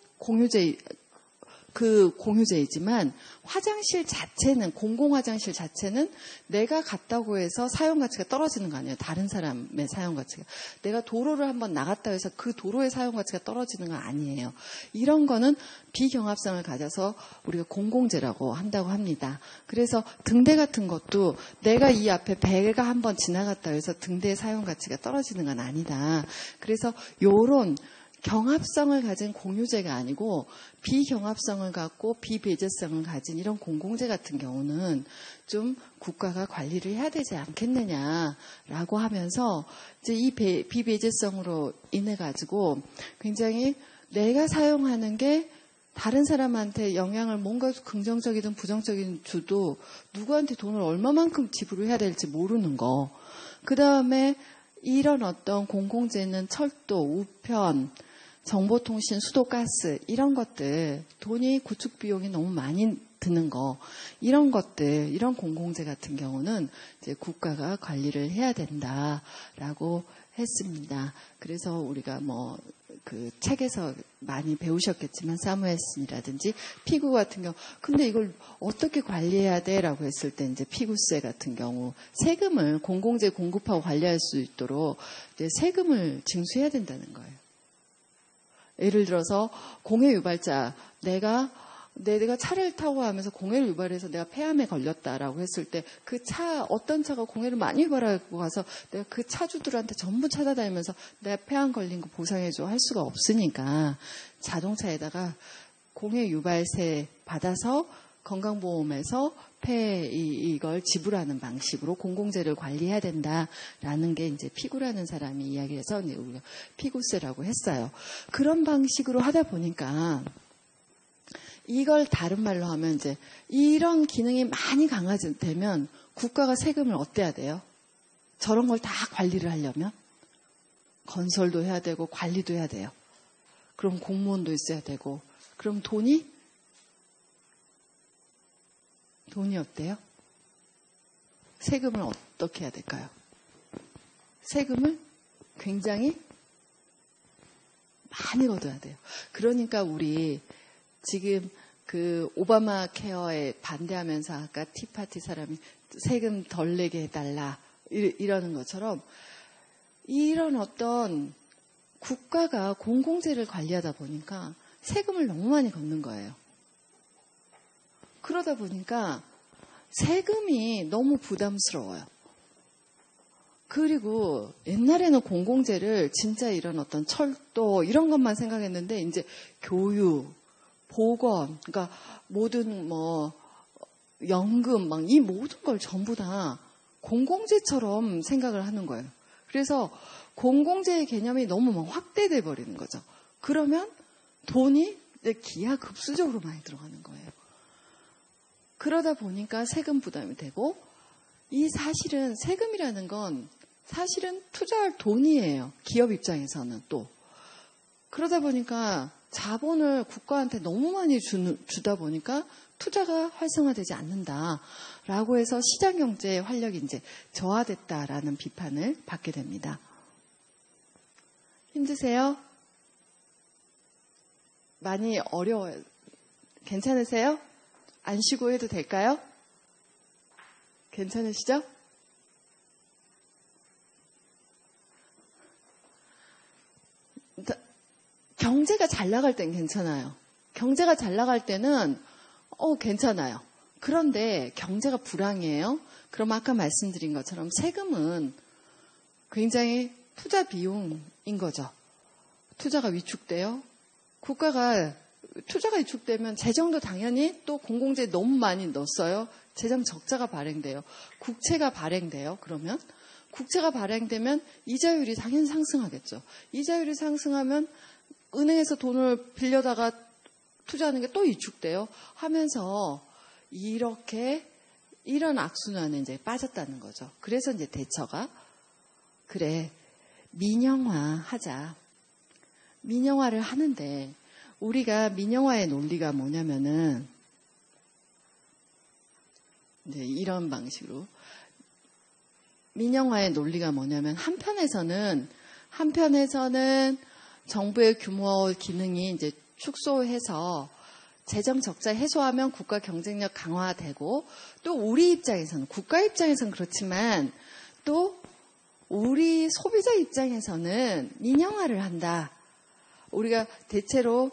공유재이지만 화장실 자체는 공공화장실 자체는 내가 갔다고 해서 사용 가치가 떨어지는 거 아니에요. 다른 사람의 사용 가치가. 내가 도로를 한번 나갔다 해서 그 도로의 사용 가치가 떨어지는 건 아니에요. 이런 거는 비경합성을 가져서 우리가 공공재라고 한다고 합니다. 그래서 등대 같은 것도 내가 이 앞에 배가 한번 지나갔다 해서 등대의 사용 가치가 떨어지는 건 아니다. 그래서 요런 경합성을 가진 공유재가 아니고 비경합성을 갖고 비배제성을 가진 이런 공공재 같은 경우는 좀 국가가 관리를 해야 되지 않겠느냐라고 하면서 이제 이 비배제성으로 인해 가지고 굉장히 내가 사용하는 게 다른 사람한테 영향을 뭔가 긍정적이든 부정적이든 줘도 누구한테 돈을 얼마만큼 지불을 해야 될지 모르는 거. 그 다음에 이런 어떤 공공재는 철도, 우편, 정보통신, 수도가스 이런 것들 돈이 구축 비용이 너무 많이 드는 거, 이런 것들, 이런 공공재 같은 경우는 이제 국가가 관리를 해야 된다라고 했습니다. 그래서 우리가 뭐 그 책에서 많이 배우셨겠지만 사무엘슨이라든지 피구 같은 경우, 근데 이걸 어떻게 관리해야 돼라고 했을 때 이제 피구세 같은 경우 세금을 공공재 공급하고 관리할 수 있도록 이제 세금을 징수해야 된다는 거예요. 예를 들어서 공해 유발자, 내가 차를 타고 하면서 공해를 유발해서 내가 폐암에 걸렸다라고 했을 때 그 차, 어떤 차가 공해를 많이 유발하고 가서 내가 그 차주들한테 전부 찾아다니면서 내가 폐암 걸린 거 보상해줘 할 수가 없으니까 자동차에다가 공해 유발세 받아서 건강보험에서 이걸 지불하는 방식으로 공공재를 관리해야 된다라는 게 이제 피구라는 사람이 이야기해서 이제 우리가 피구세라고 했어요. 그런 방식으로 하다 보니까 이걸 다른 말로 하면 이제 이런 기능이 많이 강화되면 국가가 세금을 어때야 돼요? 저런 걸 다 관리를 하려면 건설도 해야 되고 관리도 해야 돼요. 그럼 공무원도 있어야 되고 그럼 돈이 어때요? 세금을 어떻게 해야 될까요? 세금을 굉장히 많이 걷어야 돼요. 그러니까 우리 지금 그 오바마 케어에 반대하면서 아까 티파티 사람이 세금 덜 내게 해달라 이러는 것처럼 이런 어떤 국가가 공공재를 관리하다 보니까 세금을 너무 많이 걷는 거예요. 그러다 보니까 세금이 너무 부담스러워요. 그리고 옛날에는 공공재를 진짜 이런 어떤 철도 이런 것만 생각했는데 이제 교육, 보건, 그러니까 모든 뭐 연금 막 이 모든 걸 전부 다 공공재처럼 생각을 하는 거예요. 그래서 공공재의 개념이 너무 막 확대돼 버리는 거죠. 그러면 돈이 기하급수적으로 많이 들어가는 거예요. 그러다 보니까 세금 부담이 되고 이 사실은 세금이라는 건 사실은 투자할 돈이에요. 기업 입장에서는 또. 그러다 보니까 자본을 국가한테 너무 많이 주다 보니까 투자가 활성화되지 않는다라고 해서 시장경제의 활력이 이제 저하됐다라는 비판을 받게 됩니다. 힘드세요? 많이 어려워요. 괜찮으세요? 안 쉬고 해도 될까요? 괜찮으시죠? 경제가 잘 나갈 땐 괜찮아요. 경제가 잘 나갈 때는 괜찮아요. 그런데 경제가 불황이에요. 그럼 아까 말씀드린 것처럼 세금은 굉장히 투자 비용인 거죠. 투자가 위축돼요. 투자가 위축되면 재정도 당연히 또 공공재 너무 많이 넣었어요. 재정 적자가 발행돼요. 국채가 발행돼요. 그러면 국채가 발행되면 이자율이 당연히 상승하겠죠. 이자율이 상승하면 은행에서 돈을 빌려다가 투자하는 게 또 위축돼요. 하면서 이런 악순환에 이제 빠졌다는 거죠. 그래서 이제 대처가 그래 민영화하자. 민영화를 하는데 우리가 민영화의 논리가 뭐냐면은 이제 이런 방식으로 민영화의 논리가 뭐냐면 한편에서는 정부의 규모 기능이 이제 축소해서 재정 적자 해소하면 국가 경쟁력 강화되고 또 우리 입장에서는 국가 입장에서는 그렇지만 또 우리 소비자 입장에서는 민영화를 한다. 우리가 대체로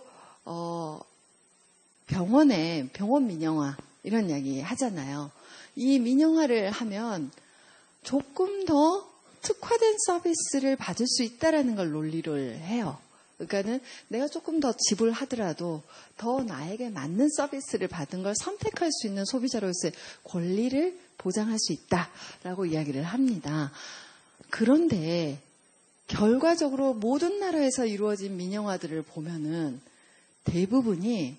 병원 민영화 이런 이야기 하잖아요. 이 민영화를 하면 조금 더 특화된 서비스를 받을 수 있다라는 걸 논리를 해요. 그러니까는 내가 조금 더 지불하더라도 더 나에게 맞는 서비스를 받은 걸 선택할 수 있는 소비자로서의 권리를 보장할 수 있다라고 이야기를 합니다. 그런데 결과적으로 모든 나라에서 이루어진 민영화들을 보면은 대부분이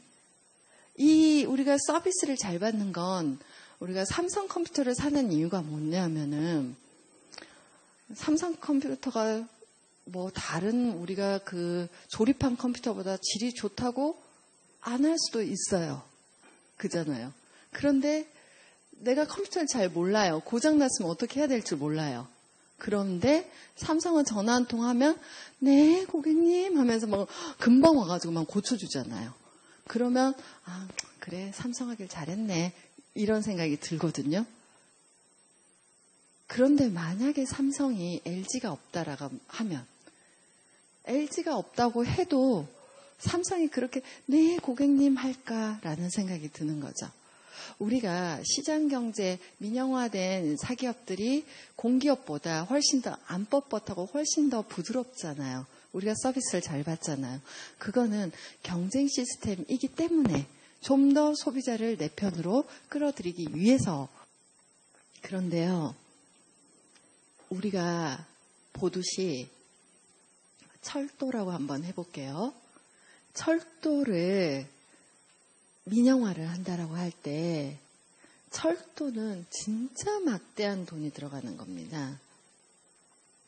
우리가 서비스를 잘 받는 건 우리가 삼성 컴퓨터를 사는 이유가 뭐냐면은 삼성 컴퓨터가 뭐 다른 우리가 그 조립한 컴퓨터보다 질이 좋다고 안 할 수도 있어요. 그잖아요. 그런데 내가 컴퓨터를 잘 몰라요. 고장났으면 어떻게 해야 될지 몰라요. 그런데 삼성은 전화 한 통 하면 네 고객님 하면서 막 금방 와가지고 막 고쳐주잖아요. 그러면 아 그래 삼성 하길 잘했네 이런 생각이 들거든요. 그런데 만약에 삼성이 LG가 없다라고 하면 LG가 없다고 해도 삼성이 그렇게 네 고객님 할까라는 생각이 드는 거죠. 우리가 시장경제 민영화된 사기업들이 공기업보다 훨씬 더 안 뻣뻣하고 훨씬 더 부드럽잖아요. 우리가 서비스를 잘 받잖아요. 그거는 경쟁 시스템이기 때문에 좀 더 소비자를 내 편으로 끌어들이기 위해서. 그런데요, 우리가 보듯이 철도라고 한번 해볼게요. 철도를 민영화를 한다라고 할 때 철도는 진짜 막대한 돈이 들어가는 겁니다.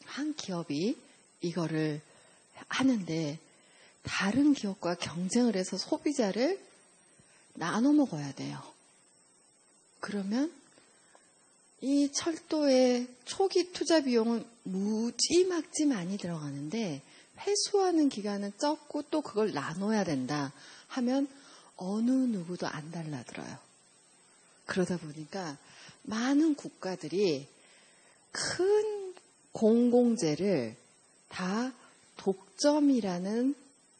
한 기업이 이거를 하는데 다른 기업과 경쟁을 해서 소비자를 나눠 먹어야 돼요. 그러면 이 철도의 초기 투자 비용은 무지막지 많이 들어가는데 회수하는 기간은 적고 또 그걸 나눠야 된다 하면 어느 누구도 안 달라들어요. 그러다 보니까 많은 국가들이 큰 공공재를 다 독점이라는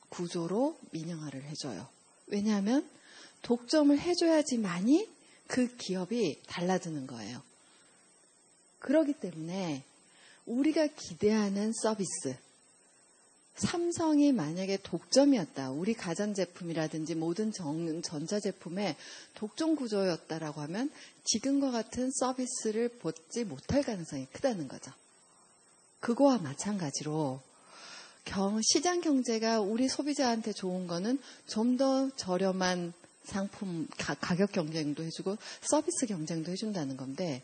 구조로 민영화를 해줘요. 왜냐하면 독점을 해줘야지만이 그 기업이 달라드는 거예요. 그렇기 때문에 우리가 기대하는 서비스, 삼성이 만약에 독점이었다. 우리 가전제품이라든지 모든 전자제품의 독점 구조였다라고 하면 지금과 같은 서비스를 받지 못할 가능성이 크다는 거죠. 그거와 마찬가지로 시장 경제가 우리 소비자한테 좋은 거는 좀 더 저렴한 상품 가격 경쟁도 해주고 서비스 경쟁도 해준다는 건데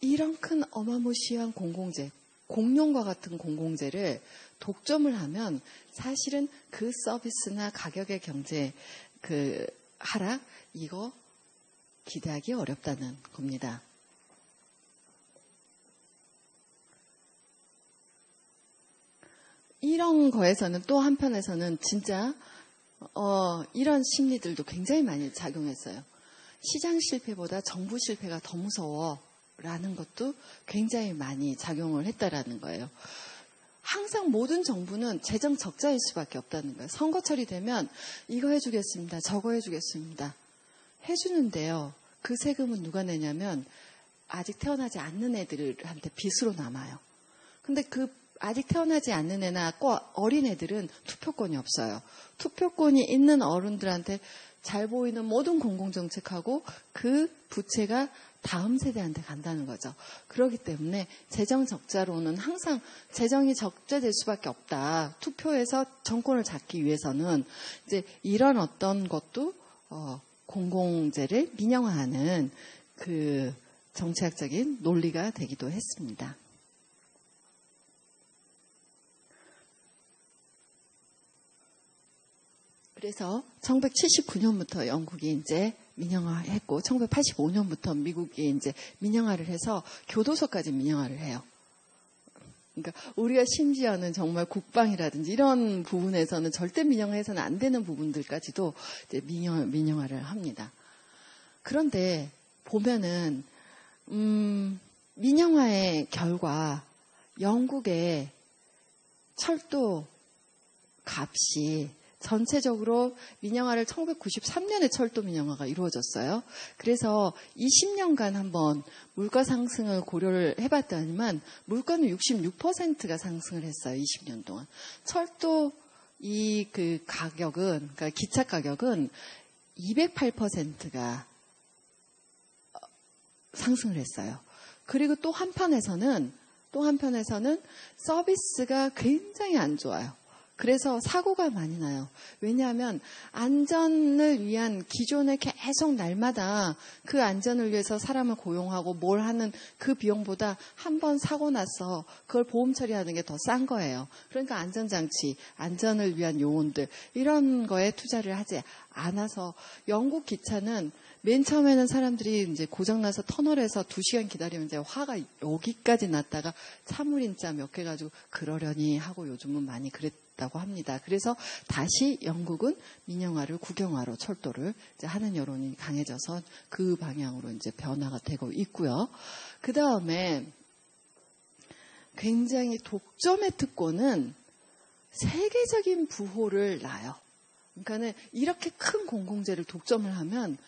이런 큰 어마무시한 공공재, 공룡과 같은 공공재를 독점을 하면 사실은 그 서비스나 가격의 경제 하락 이거 기대하기 어렵다는 겁니다. 이런 거에서는 또 한편에서는 진짜 이런 심리들도 굉장히 많이 작용했어요. 시장 실패보다 정부 실패가 더 무서워라는 것도 굉장히 많이 작용을 했다라는 거예요. 항상 모든 정부는 재정 적자일 수밖에 없다는 거예요. 선거철이 되면 이거 해주겠습니다. 저거 해주겠습니다. 해주는데요. 그 세금은 누가 내냐면 아직 태어나지 않는 애들한테 빚으로 남아요. 근데 그 아직 태어나지 않는 애나 어린 애들은 투표권이 없어요. 투표권이 있는 어른들한테 잘 보이는 모든 공공정책하고 그 부채가 다음 세대한테 간다는 거죠. 그렇기 때문에 재정 적자로는 항상 재정이 적자될 수밖에 없다. 투표에서 정권을 잡기 위해서는 이제 이런 어떤 것도 공공재를 민영화하는 그 정치학적인 논리가 되기도 했습니다. 그래서 1979년부터 영국이 이제 민영화했고 1985년부터 미국이 이제 민영화를 해서 교도소까지 민영화를 해요. 그러니까 우리가 심지어는 정말 국방이라든지 이런 부분에서는 절대 민영화해서는 안 되는 부분들까지도 이제 민영화를 합니다. 그런데 보면은 민영화의 결과 영국의 철도 값이 전체적으로 민영화를 1993년에 철도 민영화가 이루어졌어요. 그래서 20년간 한번 물가 상승을 고려를 해봤더니만 물가는 66%가 상승을 했어요. 20년 동안. 철도 그 가격은, 그러니까 기차 가격은 208%가 상승을 했어요. 그리고 또 한편에서는 서비스가 굉장히 안 좋아요. 그래서 사고가 많이 나요. 왜냐하면 안전을 위한 기존에 계속 날마다 그 안전을 위해서 사람을 고용하고 뭘 하는 그 비용보다 한 번 사고 나서 그걸 보험 처리하는 게 더 싼 거예요. 그러니까 안전장치, 안전을 위한 요원들 이런 거에 투자를 하지 않아서 영국 기차는 맨 처음에는 사람들이 이제 고장나서 터널에서 2시간 기다리면 이제 화가 여기까지 났다가 차물인자 몇 개 가지고 그러려니 하고 요즘은 많이 그랬다고 합니다. 그래서 다시 영국은 민영화를 국영화로 철도를 이제 하는 여론이 강해져서 그 방향으로 이제 변화가 되고 있고요. 그 다음에 굉장히 독점의 특권은 세계적인 부호를 낳아요. 그러니까는 이렇게 큰 공공재를 독점을 하면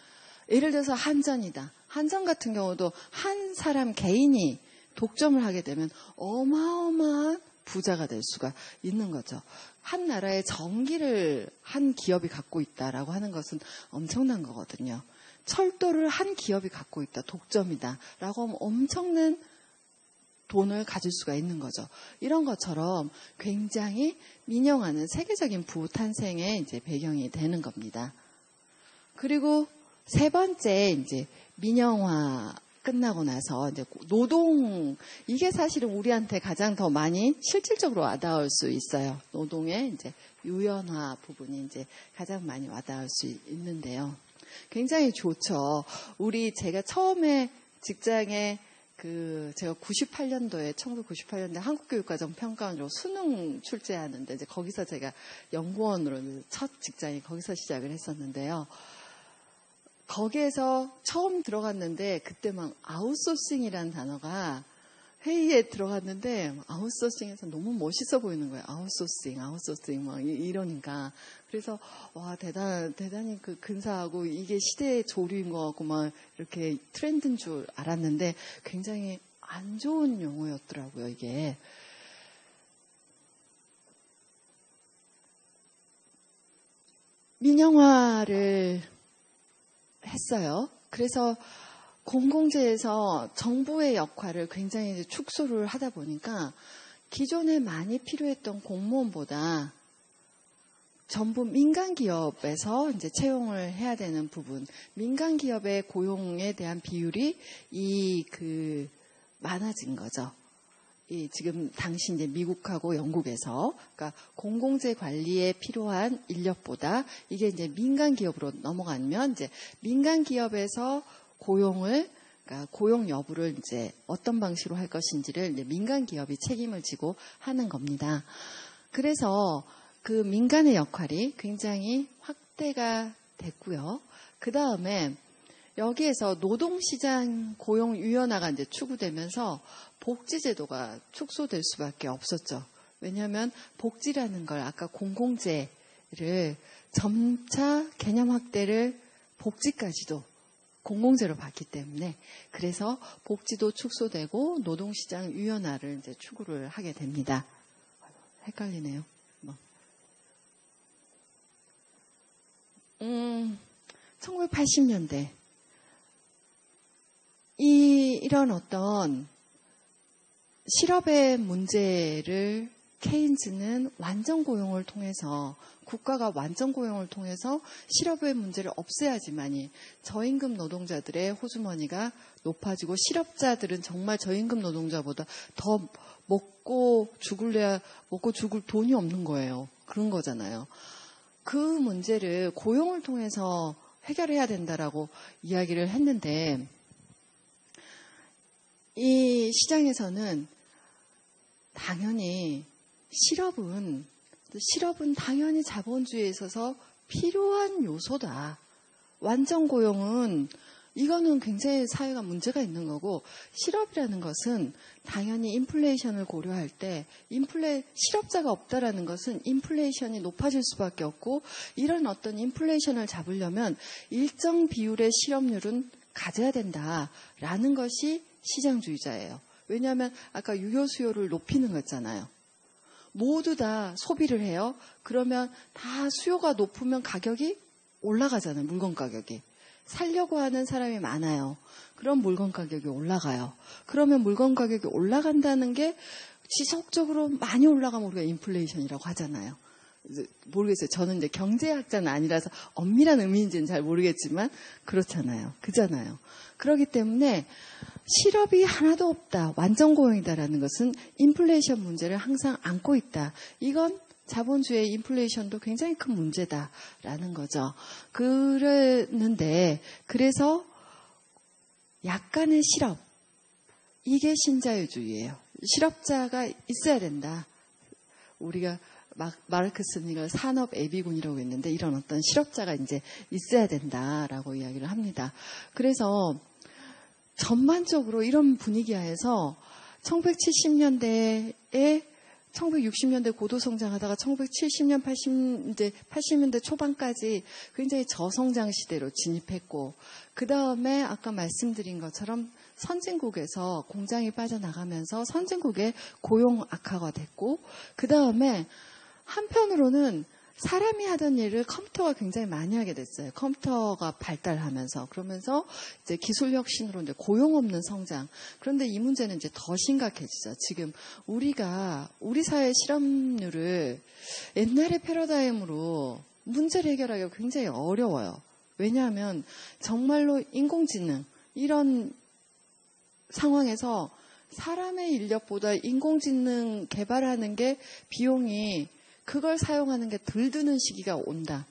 예를 들어서 한전이다. 한전 같은 경우도 한 사람 개인이 독점을 하게 되면 어마어마한 부자가 될 수가 있는 거죠. 한 나라의 전기를 한 기업이 갖고 있다라고 하는 것은 엄청난 거거든요. 철도를 한 기업이 갖고 있다, 독점이다 라고 하면 엄청난 돈을 가질 수가 있는 거죠. 이런 것처럼 굉장히 민영화는 세계적인 부호 탄생의 이제 배경이 되는 겁니다. 그리고 세 번째, 이제, 민영화 끝나고 나서, 이제, 노동, 이게 사실은 우리한테 가장 더 많이 실질적으로 와닿을 수 있어요. 노동의 이제, 유연화 부분이 이제 가장 많이 와닿을 수 있는데요. 굉장히 좋죠. 제가 처음에 직장에 제가 1998년도에 한국교육과정 평가원으로 수능 출제하는데, 이제 거기서 제가 연구원으로 첫 직장이 거기서 시작을 했었는데요. 거기에서 처음 들어갔는데 그때 막 아웃소싱이라는 단어가 회의에 들어갔는데 아웃소싱에서 너무 멋있어 보이는 거예요. 아웃소싱 막 이러니까. 그래서 와 대단히 근사하고 이게 시대의 조류인 것 같고 막 이렇게 트렌드인 줄 알았는데 굉장히 안 좋은 용어였더라고요. 이게. 민영화를 했어요. 그래서 공공재에서 정부의 역할을 굉장히 이제 축소를 하다 보니까 기존에 많이 필요했던 공무원보다 전부 민간 기업에서 이제 채용을 해야 되는 부분, 민간 기업의 고용에 대한 비율이 많아진 거죠. 지금 당시 이제 미국하고 영국에서, 그러니까 공공재 관리에 필요한 인력보다 이게 이제 민간 기업으로 넘어가면 이제 민간 기업에서 그러니까 고용 여부를 이제 어떤 방식으로 할 것인지를 이제 민간 기업이 책임을 지고 하는 겁니다. 그래서 그 민간의 역할이 굉장히 확대가 됐고요. 그 다음에 여기에서 노동시장 고용 유연화가 이제 추구되면서 복지제도가 축소될 수밖에 없었죠. 왜냐하면 복지라는 걸 아까 공공재를 점차 개념 확대를 복지까지도 공공재로 봤기 때문에 그래서 복지도 축소되고 노동시장 유연화를 이제 추구를 하게 됩니다. 헷갈리네요. 1980년대 이런 어떤 실업의 문제를 케인즈는 완전 고용을 통해서 국가가 완전 고용을 통해서 실업의 문제를 없애야지만이 저임금 노동자들의 호주머니가 높아지고 실업자들은 정말 저임금 노동자보다 더 먹고 죽을 돈이 없는 거예요. 그런 거잖아요. 그 문제를 고용을 통해서 해결해야 된다라고 이야기를 했는데 이 시장에서는 당연히 실업은 당연히 자본주의에 있어서 필요한 요소다. 완전 고용은 이거는 굉장히 사회가 문제가 있는 거고 실업이라는 것은 당연히 인플레이션을 고려할 때 실업자가 없다라는 것은 인플레이션이 높아질 수밖에 없고 이런 어떤 인플레이션을 잡으려면 일정 비율의 실업률은 가져야 된다라는 것이 시장주의자예요. 왜냐하면 아까 유효 수요를 높이는 거잖아요. 모두 다 소비를 해요. 그러면 다 수요가 높으면 가격이 올라가잖아요. 물건 가격이. 살려고 하는 사람이 많아요. 그럼 물건 가격이 올라가요. 그러면 물건 가격이 올라간다는 게 지속적으로 많이 올라가면 우리가 인플레이션이라고 하잖아요. 모르겠어요. 저는 이제 경제학자는 아니라서 엄밀한 의미인지는 잘 모르겠지만 그렇잖아요. 그잖아요. 그렇기 때문에 실업이 하나도 없다, 완전 고용이다라는 것은 인플레이션 문제를 항상 안고 있다. 이건 자본주의 인플레이션도 굉장히 큰 문제다라는 거죠. 그랬는데 그래서 약간의 실업, 이게 신자유주의예요. 실업자가 있어야 된다. 우리가 마르크스는 이걸 산업 애비군이라고 했는데 이런 어떤 실업자가 이제 있어야 된다라고 이야기를 합니다. 그래서 전반적으로 이런 분위기 하에서 1970년대에 1960년대 고도 성장하다가 1970년, 80년대 초반까지 굉장히 저성장 시대로 진입했고, 그 다음에 아까 말씀드린 것처럼 선진국에서 공장이 빠져나가면서 선진국의 고용 악화가 됐고, 그 다음에 한편으로는 사람이 하던 일을 컴퓨터가 굉장히 많이 하게 됐어요. 컴퓨터가 발달하면서. 그러면서 이제 기술 혁신으로 이제 고용 없는 성장. 그런데 이 문제는 이제 더 심각해지죠. 지금 우리 사회 실업률을 옛날의 패러다임으로 문제를 해결하기가 굉장히 어려워요. 왜냐하면 정말로 인공지능 이런 상황에서 사람의 인력보다 인공지능 개발하는 게 비용이 그걸 사용하는 게 덜 드는 시기가 온다.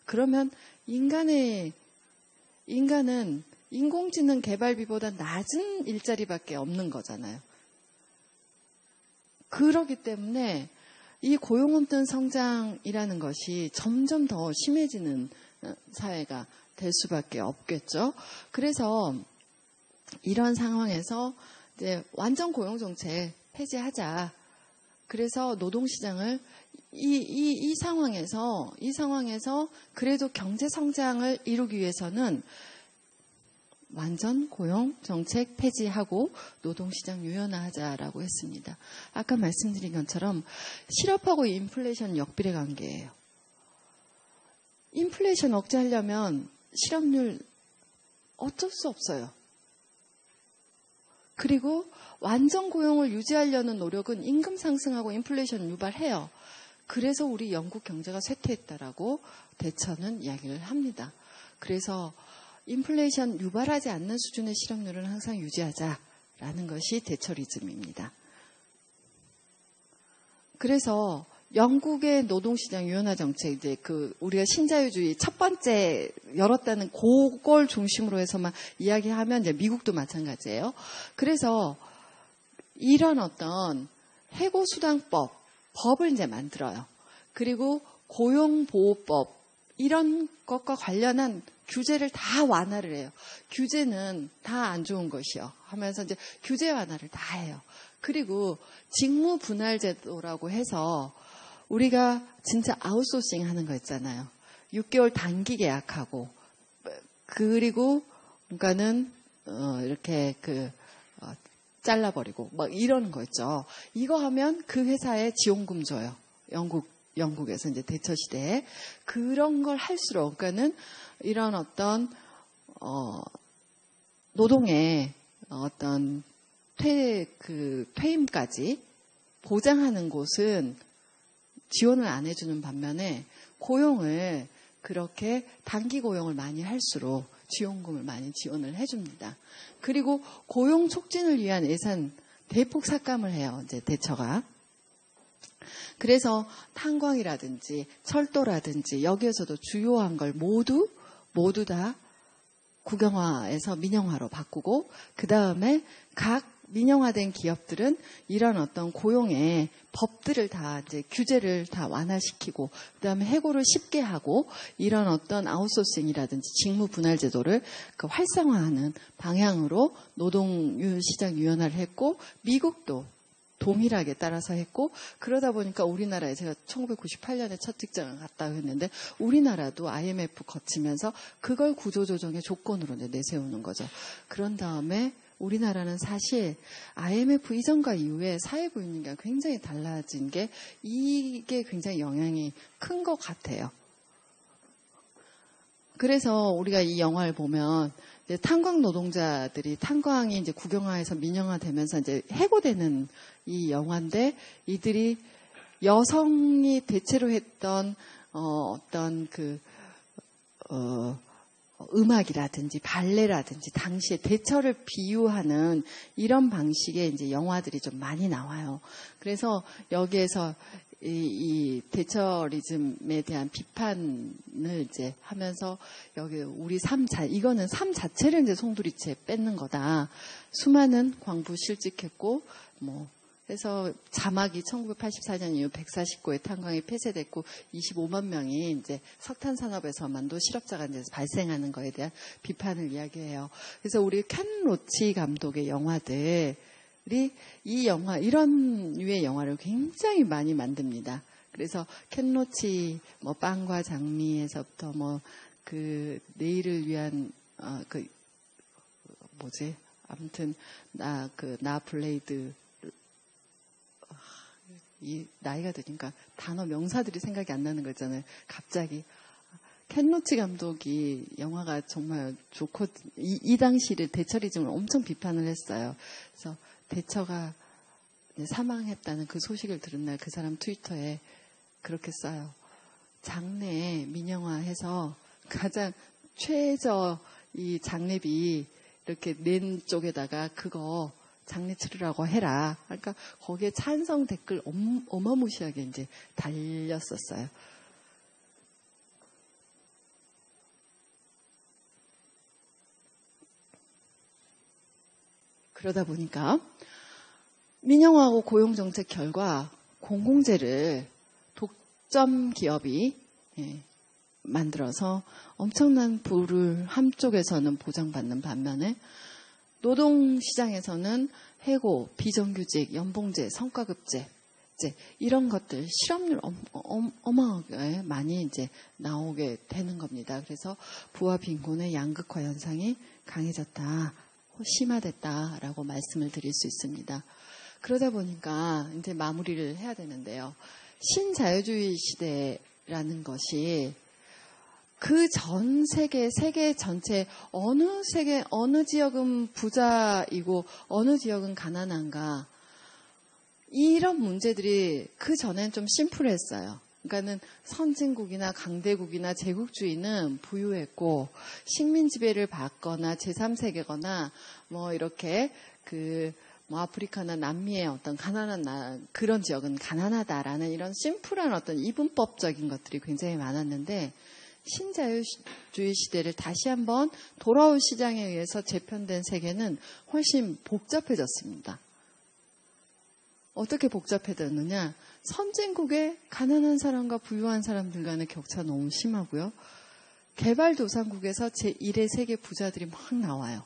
그러면 인간은 인공지능 개발비보다 낮은 일자리밖에 없는 거잖아요. 그렇기 때문에 이 고용 없는 성장이라는 것이 점점 더 심해지는 사회가 될 수밖에 없겠죠. 그래서 이런 상황에서 이제 완전 고용 정책 폐지하자. 그래서 노동시장을 이 상황에서 그래도 경제 성장을 이루기 위해서는 완전 고용 정책 폐지하고 노동시장 유연화하자라고 했습니다. 아까 말씀드린 것처럼 실업하고 인플레이션 역비례 관계예요. 인플레이션 억제하려면 실업률 어쩔 수 없어요. 그리고 완전 고용을 유지하려는 노력은 임금 상승하고 인플레이션 유발해요. 그래서 우리 영국 경제가 쇠퇴했다라고 대처는 이야기를 합니다. 그래서 인플레이션 유발하지 않는 수준의 실업률은 항상 유지하자라는 것이 대처리즘입니다. 그래서 영국의 노동시장 유연화 정책, 이제 우리가 신자유주의 첫 번째 열었다는 그걸 중심으로 해서만 이야기하면 이제 미국도 마찬가지예요. 그래서 이런 어떤 해고수당법, 법을 이제 만들어요. 그리고 고용보호법, 이런 것과 관련한 규제를 다 완화를 해요. 규제는 다 안 좋은 것이요. 하면서 이제 규제 완화를 다 해요. 그리고 직무 분할 제도라고 해서 우리가 진짜 아웃소싱 하는 거 있잖아요. 6개월 단기 계약하고, 그리고 그러니까는 이렇게 잘라버리고 막 이러는 거 있죠. 이거 하면 그 회사에 지원금 줘요. 영국에서 이제 대처 시대에 그런 걸 할수록, 그러니까는 이런 어떤 노동의 어떤 퇴임까지 보장하는 곳은 지원을 안 해주는 반면에 고용을 그렇게 단기 고용을 많이 할수록 지원금을 많이 지원을 해줍니다. 그리고 고용 촉진을 위한 예산 대폭 삭감을 해요. 이제 대처가. 그래서 탄광이라든지 철도라든지 여기에서도 주요한 걸 모두 다 국영화에서 민영화로 바꾸고, 그 다음에 각 민영화된 기업들은 이런 어떤 고용의 법들을 다 이제 규제를 다 완화시키고, 그 다음에 해고를 쉽게 하고, 이런 어떤 아웃소싱이라든지 직무 분할 제도를 활성화하는 방향으로 노동 시장 유연화를 했고, 미국도 동일하게 따라서 했고, 그러다 보니까 우리나라에, 제가 1998년에 첫 직장을 갔다고 했는데 우리나라도 IMF 거치면서 그걸 구조조정의 조건으로 이제 내세우는 거죠. 그런 다음에 우리나라는 사실 IMF 이전과 이후에 사회부인계가 굉장히 달라진 게, 이게 굉장히 영향이 큰 것 같아요. 그래서 우리가 이 영화를 보면 이제 탄광 노동자들이, 탄광이 이제 국영화에서 민영화되면서 이제 해고되는 이 영화인데, 이들이 여성이 대체로 했던 어떤 음악이라든지 발레라든지 당시에 대처를 비유하는 이런 방식의 이제 영화들이 좀 많이 나와요. 그래서 여기에서 이 대처리즘에 대한 비판을 이제 하면서 여기 우리 이거는 삶 자체를 이제 송두리째 뺏는 거다. 수많은 광부 실직했고 해서 자막이 1984년 이후 149회 탄광이 폐쇄됐고 25만 명이 이제 석탄 산업에서만도 실업자가 이제 발생하는 거에 대한 비판을 이야기해요. 그래서 우리 켄 로치 감독의 영화들이 이런 류의 영화를 굉장히 많이 만듭니다. 그래서 켄 로치 빵과 장미에서부터 내일을 위한 아무튼 나 블레이드 이 나이가 드니까 단어 명사들이 생각이 안 나는 거 있잖아요. 갑자기 켄 로치 감독이 영화가 정말 좋고 이 당시를 대처리즘을 엄청 비판을 했어요. 그래서 대처가 사망했다는 그 소식을 들은 날 그 사람 트위터에 그렇게 써요. 장례 민영화해서 가장 최저 이 장례비 이렇게 낸 쪽에다가 그거 장례 치르라고 해라. 그러니까 거기에 찬성 댓글 어마무시하게 이제 달렸었어요. 그러다 보니까 민영화하고 고용정책 결과 공공재를 독점 기업이 만들어서 엄청난 부를 한쪽에서는 보장받는 반면에 노동시장에서는 해고, 비정규직, 연봉제, 성과급제 이런 것들 실업률 어마어마하게 많이 이제 나오게 되는 겁니다. 그래서 부와 빈곤의 양극화 현상이 강해졌다, 심화됐다라고 말씀을 드릴 수 있습니다. 그러다 보니까 이제 마무리를 해야 되는데요. 신자유주의 시대라는 것이 그 전 세계 전체 어느 지역은 부자이고 어느 지역은 가난한가 이런 문제들이 그 전엔 좀 심플했어요. 그러니까는 선진국이나 강대국이나 제국주의는 부유했고 식민 지배를 받거나 제3세계거나 이렇게 아프리카나 남미의 어떤 가난한 그런 지역은 가난하다라는 이런 심플한 어떤 이분법적인 것들이 굉장히 많았는데 신자유주의 시대를 다시 한번 돌아올 시장에 의해서 재편된 세계는 훨씬 복잡해졌습니다. 어떻게 복잡해졌느냐? 선진국의 가난한 사람과 부유한 사람들 간의 격차 너무 심하고요. 개발도상국에서 제1의 세계 부자들이 막 나와요.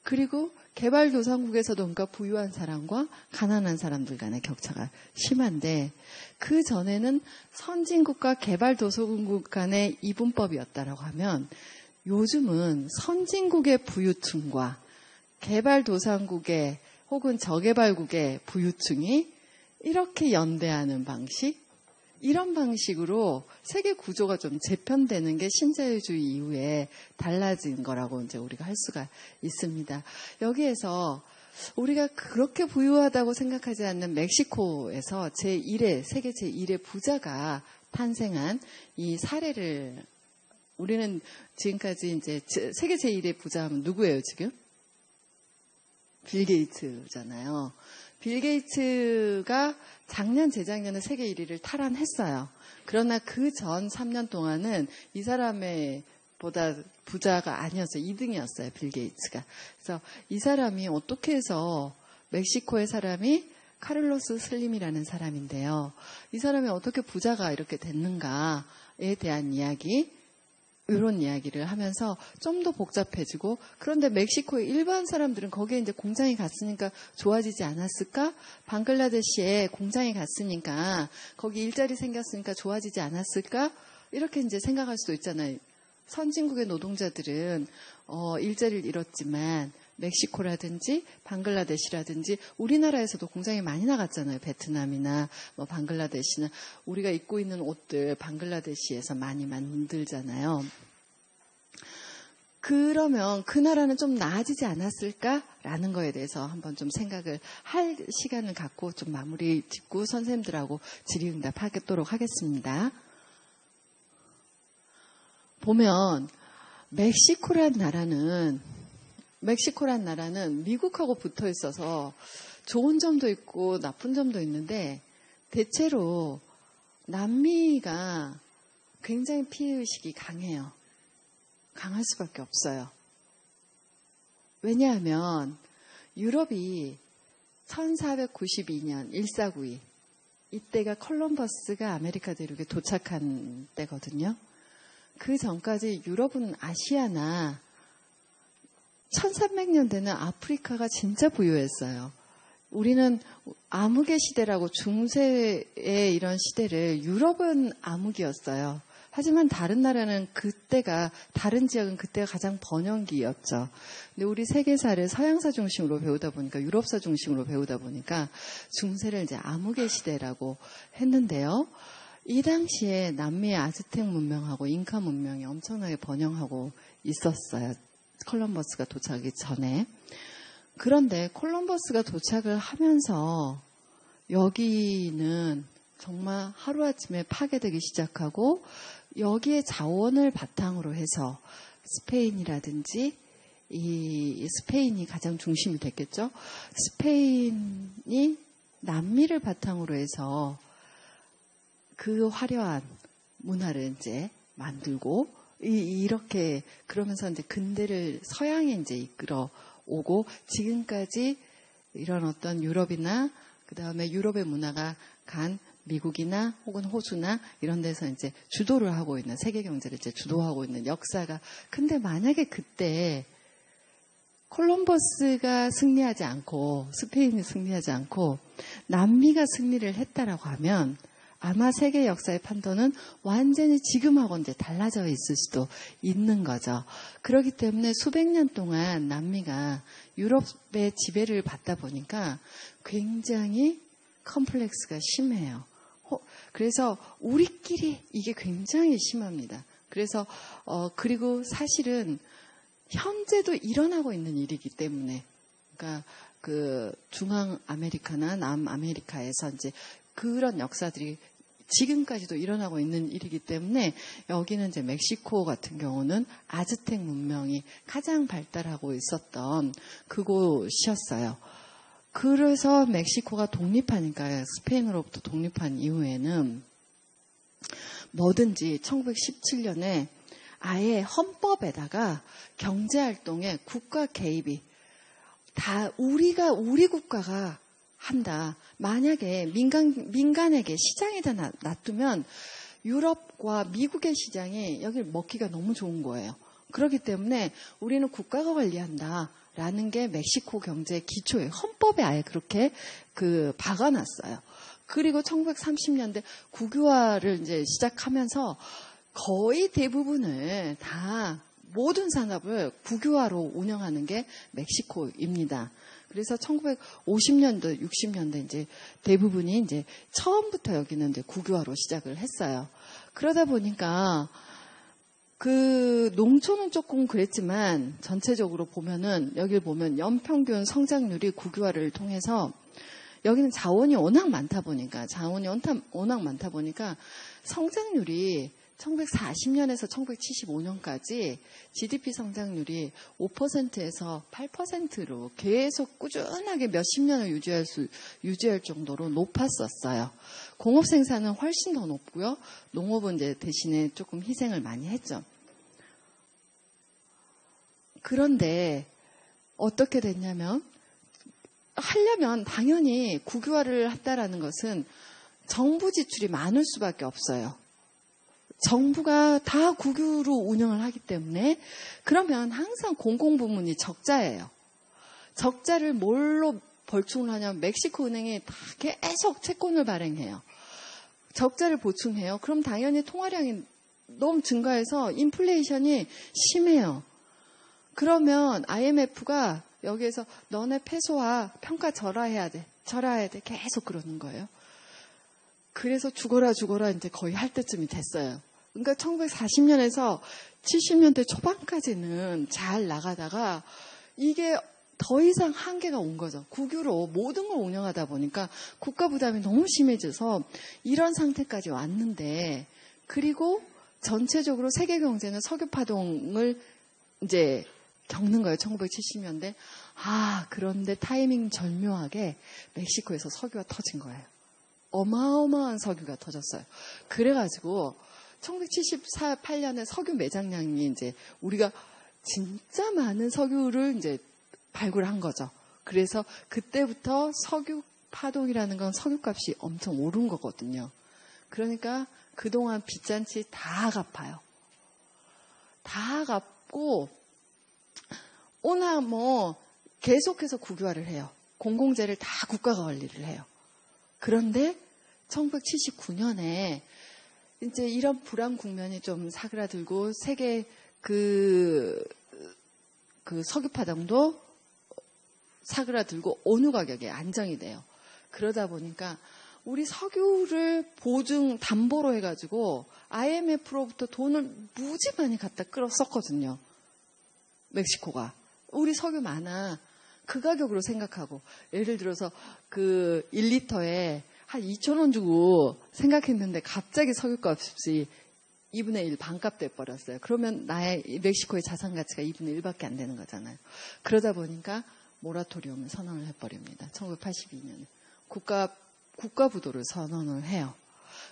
그리고 개발도상국에서도 그러니까 부유한 사람과 가난한 사람들 간의 격차가 심한데 그 전에는 선진국과 개발도상국 간의 이분법이었다라고 하면 요즘은 선진국의 부유층과 개발도상국의 혹은 저개발국의 부유층이 이렇게 연대하는 방식 이런 방식으로 세계 구조가 좀 재편되는 게 신자유주의 이후에 달라진 거라고 이제 우리가 할 수가 있습니다. 여기에서 우리가 그렇게 부유하다고 생각하지 않는 멕시코에서 세계 제1의 부자가 탄생한 이 사례를 우리는 지금까지 이제 세계 제1의 부자 하면 누구예요, 지금? 빌 게이츠잖아요. 빌 게이츠가 작년, 재작년에 세계 1위를 탈환했어요. 그러나 그 전 3년 동안은 이 사람의 보다 부자가 아니었어요. 2등이었어요, 빌 게이츠가. 그래서 이 사람이 어떻게 해서 멕시코의 사람이 카를로스 슬림이라는 사람인데요. 이 사람이 어떻게 부자가 이렇게 됐는가에 대한 이야기, 이런 이야기를 하면서 좀 더 복잡해지고 그런데 멕시코의 일반 사람들은 거기에 이제 공장이 갔으니까 좋아지지 않았을까? 방글라데시에 공장이 갔으니까 거기 일자리 생겼으니까 좋아지지 않았을까? 이렇게 이제 생각할 수도 있잖아요. 선진국의 노동자들은 일자리를 잃었지만 멕시코라든지 방글라데시라든지 우리나라에서도 공장이 많이 나갔잖아요. 베트남이나 방글라데시나 우리가 입고 있는 옷들 방글라데시에서 많이 만들잖아요. 그러면 그 나라는 좀 나아지지 않았을까라는 거에 대해서 한번 좀 생각을 할 시간을 갖고 좀 마무리 짓고 선생님들하고 질의응답하도록 하겠습니다. 보면 멕시코란 나라는 미국하고 붙어 있어서 좋은 점도 있고 나쁜 점도 있는데 대체로 남미가 굉장히 피해의식이 강해요. 강할 수밖에 없어요. 왜냐하면 유럽이 1492년 1492 이때가 콜럼버스가 아메리카 대륙에 도착한 때거든요. 그 전까지 유럽은 아시아나 1300년대는 아프리카가 진짜 부유했어요. 우리는 암흑의 시대라고 중세의 이런 시대를 유럽은 암흑이었어요. 하지만 다른 나라는 다른 지역은 그때가 가장 번영기였죠. 근데 우리 세계사를 서양사 중심으로 배우다 보니까, 유럽사 중심으로 배우다 보니까 중세를 이제 암흑의 시대라고 했는데요. 이 당시에 남미의 아즈텍 문명하고 잉카 문명이 엄청나게 번영하고 있었어요. 콜럼버스가 도착하기 전에. 그런데 콜럼버스가 도착을 하면서 여기는 정말 하루아침에 파괴되기 시작하고 여기에 자원을 바탕으로 해서 스페인이라든지 스페인이 가장 중심이 됐겠죠. 스페인이 남미를 바탕으로 해서 그 화려한 문화를 이제 만들고 이렇게 그러면서 이제 근대를 서양에 이제 이끌어 오고 지금까지 이런 어떤 유럽이나 그 다음에 유럽의 문화가 간 미국이나 혹은 호주나 이런 데서 이제 주도를 하고 있는 세계 경제를 이제 주도하고 있는 역사가. 근데 만약에 그때 콜럼버스가 승리하지 않고 스페인이 승리하지 않고 남미가 승리를 했다라고 하면 아마 세계 역사의 판도는 완전히 지금하고 이제 달라져 있을 수도 있는 거죠. 그렇기 때문에 수백 년 동안 남미가 유럽의 지배를 받다 보니까 굉장히 컴플렉스가 심해요. 그래서 우리끼리 이게 굉장히 심합니다. 그래서 그리고 사실은 현재도 일어나고 있는 일이기 때문에, 그러니까 그 중앙 아메리카나 남 아메리카에서 이제 그런 역사들이 지금까지도 일어나고 있는 일이기 때문에 여기는 이제 멕시코 같은 경우는 아즈텍 문명이 가장 발달하고 있었던 그곳이었어요. 그래서 멕시코가 독립하니까 스페인으로부터 독립한 이후에는 뭐든지 1917년에 아예 헌법에다가 경제활동에 국가 개입이 다 우리 국가가 한다. 만약에 민간에게 시장에다 놔두면 유럽과 미국의 시장이 여기를 먹기가 너무 좋은 거예요. 그렇기 때문에 우리는 국가가 관리한다라는 게 멕시코 경제의 기초예요. 헌법에 아예 그렇게 박아놨어요. 그리고 1930년대 국유화를 이제 시작하면서 거의 대부분을 다 모든 산업을 국유화로 운영하는 게 멕시코입니다. 그래서 1950년대, 60년대 이제 대부분이 이제 처음부터 여기는 이제 국유화로 시작을 했어요. 그러다 보니까 그 농촌은 조금 그랬지만 전체적으로 보면은 여기를 보면 연평균 성장률이 국유화를 통해서 여기는 자원이 워낙 많다 보니까 성장률이 1940년에서 1975년까지 GDP 성장률이 5%에서 8%로 계속 꾸준하게 몇십 년을 유지할 정도로 높았었어요. 공업 생산은 훨씬 더 높고요. 농업은 이제 대신에 조금 희생을 많이 했죠. 그런데 어떻게 됐냐면 하려면 당연히 국유화를 했다라는 것은 정부 지출이 많을 수밖에 없어요. 정부가 다 국유로 운영을 하기 때문에 그러면 항상 공공부문이 적자예요. 적자를 뭘로 벌충을 하냐면 멕시코 은행이 다 계속 채권을 발행해요. 적자를 보충해요. 그럼 당연히 통화량이 너무 증가해서 인플레이션이 심해요. 그러면 IMF가 여기에서 너네 페소화 평가 절하해야 돼. 계속 그러는 거예요. 그래서 죽어라 이제 거의 할 때쯤이 됐어요. 그러니까 1940년에서 70년대 초반까지는 잘 나가다가 이게 더 이상 한계가 온 거죠. 국유로 모든 걸 운영하다 보니까 국가 부담이 너무 심해져서 이런 상태까지 왔는데, 그리고 전체적으로 세계 경제는 석유 파동을 이제 겪는 거예요. 1970년대. 그런데 타이밍 절묘하게 멕시코에서 석유가 터진 거예요. 어마어마한 석유가 터졌어요. 그래가지고 1978년에 석유 매장량이 이제 우리가 진짜 많은 석유를 이제 발굴한 거죠. 그래서 그때부터 석유 파동이라는 건 석유값이 엄청 오른 거거든요. 그러니까 그동안 빚잔치 다 갚아요. 다 갚고 오나 계속해서 국유화를 해요. 공공재를 다 국가가 관리를 해요. 그런데 1979년에 이제 이런 불안 국면이 좀 사그라들고 세계 그 석유 파동도 사그라들고 원유 가격이 안정이 돼요. 그러다 보니까 우리 석유를 담보로 해가지고 IMF로부터 돈을 무지 많이 갖다 끌었었거든요. 멕시코가. 우리 석유 많아. 그 가격으로 생각하고, 예를 들어서 그 1리터에 한 2,000원 주고 생각했는데 갑자기 석유값이 2분의 1 반값 돼버렸어요. 그러면 나의 멕시코의 자산 가치가 2분의 1밖에 안 되는 거잖아요. 그러다 보니까 모라토리움을 선언을 해버립니다. 1982년에. 국가 부도를 선언을 해요.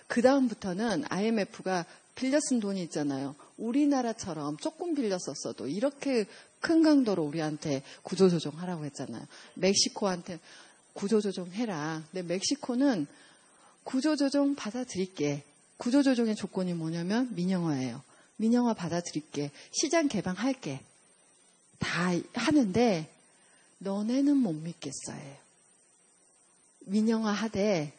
그 다음부터는 IMF가 빌려 쓴 돈이 있잖아요. 우리나라처럼 조금 빌렸었어도 이렇게 큰 강도로 우리한테 구조조정하라고 했잖아요. 멕시코한테 구조조정해라. 근데 멕시코는 구조조정 받아들일게. 구조조정의 조건이 뭐냐면 민영화예요. 민영화 받아들일게. 시장 개방할게. 다 하는데 너네는 못 믿겠어요. 민영화 하되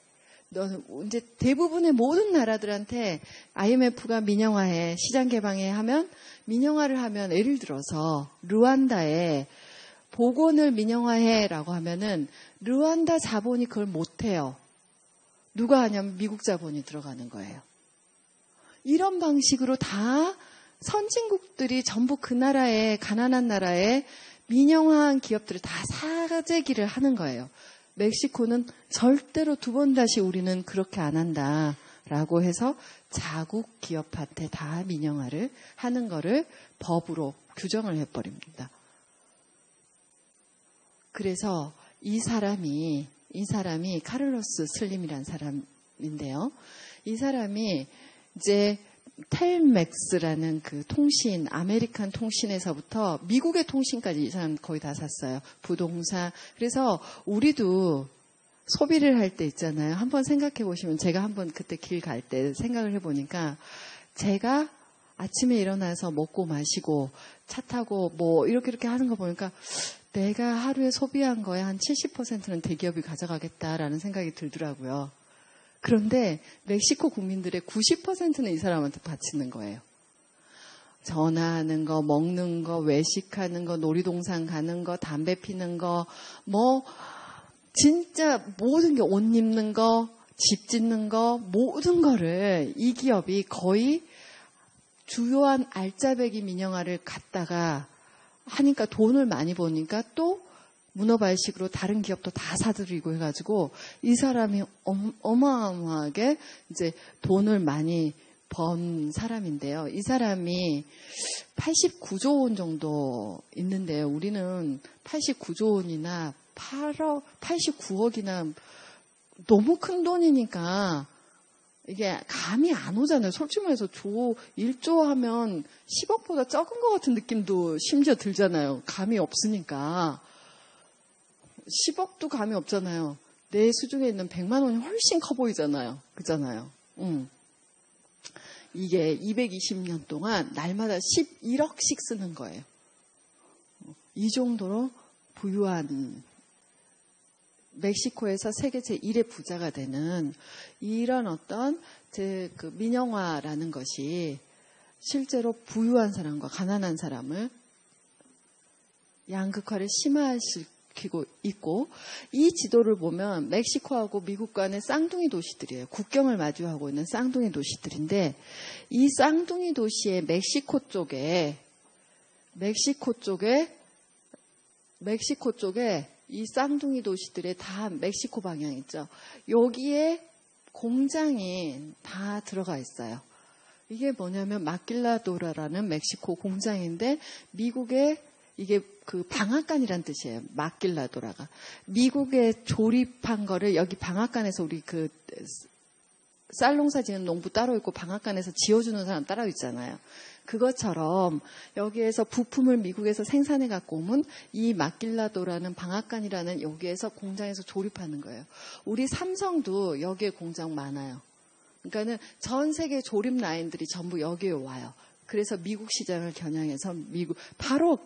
너는 이제 대부분의 모든 나라들한테 IMF가 민영화해, 시장 개방해 하면, 민영화를 하면 예를 들어서 르완다에 복원을 민영화해라고 하면은 르완다 자본이 그걸 못해요. 누가 하냐면 미국 자본이 들어가는 거예요. 이런 방식으로 다 선진국들이 전부 그 나라에, 가난한 나라에 민영화한 기업들을 다 사재기를 하는 거예요. 멕시코는 절대로 두 번 다시 우리는 그렇게 안 한다라고 해서 자국 기업한테 다 민영화를 하는 거를 법으로 규정을 해버립니다. 그래서 이 사람이 카를로스 슬림이라는 사람인데요. 이 사람이 이제 텔맥스라는 그 통신, 아메리칸 통신에서부터 미국의 통신까지 이 사람 거의 다 샀어요. 부동산. 그래서 우리도 소비를 할 때 있잖아요. 한번 생각해 보시면, 제가 한번 그때 길 갈 때 생각을 해보니까, 제가 아침에 일어나서 먹고 마시고 차 타고 이렇게 하는 거 보니까 내가 하루에 소비한 거에 한 70%는 대기업이 가져가겠다라는 생각이 들더라고요. 그런데 멕시코 국민들의 90%는 이 사람한테 바치는 거예요. 전화하는 거, 먹는 거, 외식하는 거, 놀이동산 가는 거, 담배 피는 거, 진짜 모든 게, 옷 입는 거, 집 짓는 거, 모든 거를 이 기업이 거의 주요한 알짜배기 민영화를 갖다가 하니까, 돈을 많이 버니까 또 문어발식으로 다른 기업도 다 사들이고 해가지고 이 사람이 어마어마하게 이제 돈을 많이 번 사람인데요. 이 사람이 89조 원 정도 있는데요. 우리는 89조 원이나 89억이나 너무 큰 돈이니까 이게 감이 안 오잖아요. 솔직히 말해서 1조 하면 10억보다 적은 것 같은 느낌도 심지어 들잖아요. 감이 없으니까. 10억도 감이 없잖아요. 내 수중에 있는 100만 원이 훨씬 커 보이잖아요. 그잖아요. 이게 220년 동안 날마다 11억씩 쓰는 거예요. 이 정도로 부유한, 멕시코에서 세계 제1의 부자가 되는 이런 어떤 그 민영화라는 것이 실제로 부유한 사람과 가난한 사람을 양극화를 지키고 있고, 이 지도를 보면 멕시코하고 미국 간의 쌍둥이 도시들이에요. 국경을 마주하고 있는 쌍둥이 도시들인데, 이 쌍둥이 도시의 멕시코 쪽에 이 쌍둥이 도시들의 다 멕시코 방향 있죠. 여기에 공장이 다 들어가 있어요. 이게 뭐냐면 마길라도라라는 멕시코 공장인데, 미국의 이게 그 방앗간이란 뜻이에요. 마길라도라가. 미국에 조립한 거를 여기 방앗간에서 우리 그 쌀농사 지는 농부 따로 있고 방앗간에서 지어주는 사람 따로 있잖아요. 그것처럼 여기에서 부품을 미국에서 생산해 갖고 오면 이 마길라도라는 방앗간이라는 여기에서 공장에서 조립하는 거예요. 우리 삼성도 여기에 공장 많아요. 그러니까는 전 세계 조립 라인들이 전부 여기에 와요. 그래서 미국 시장을 겨냥해서 미국 바로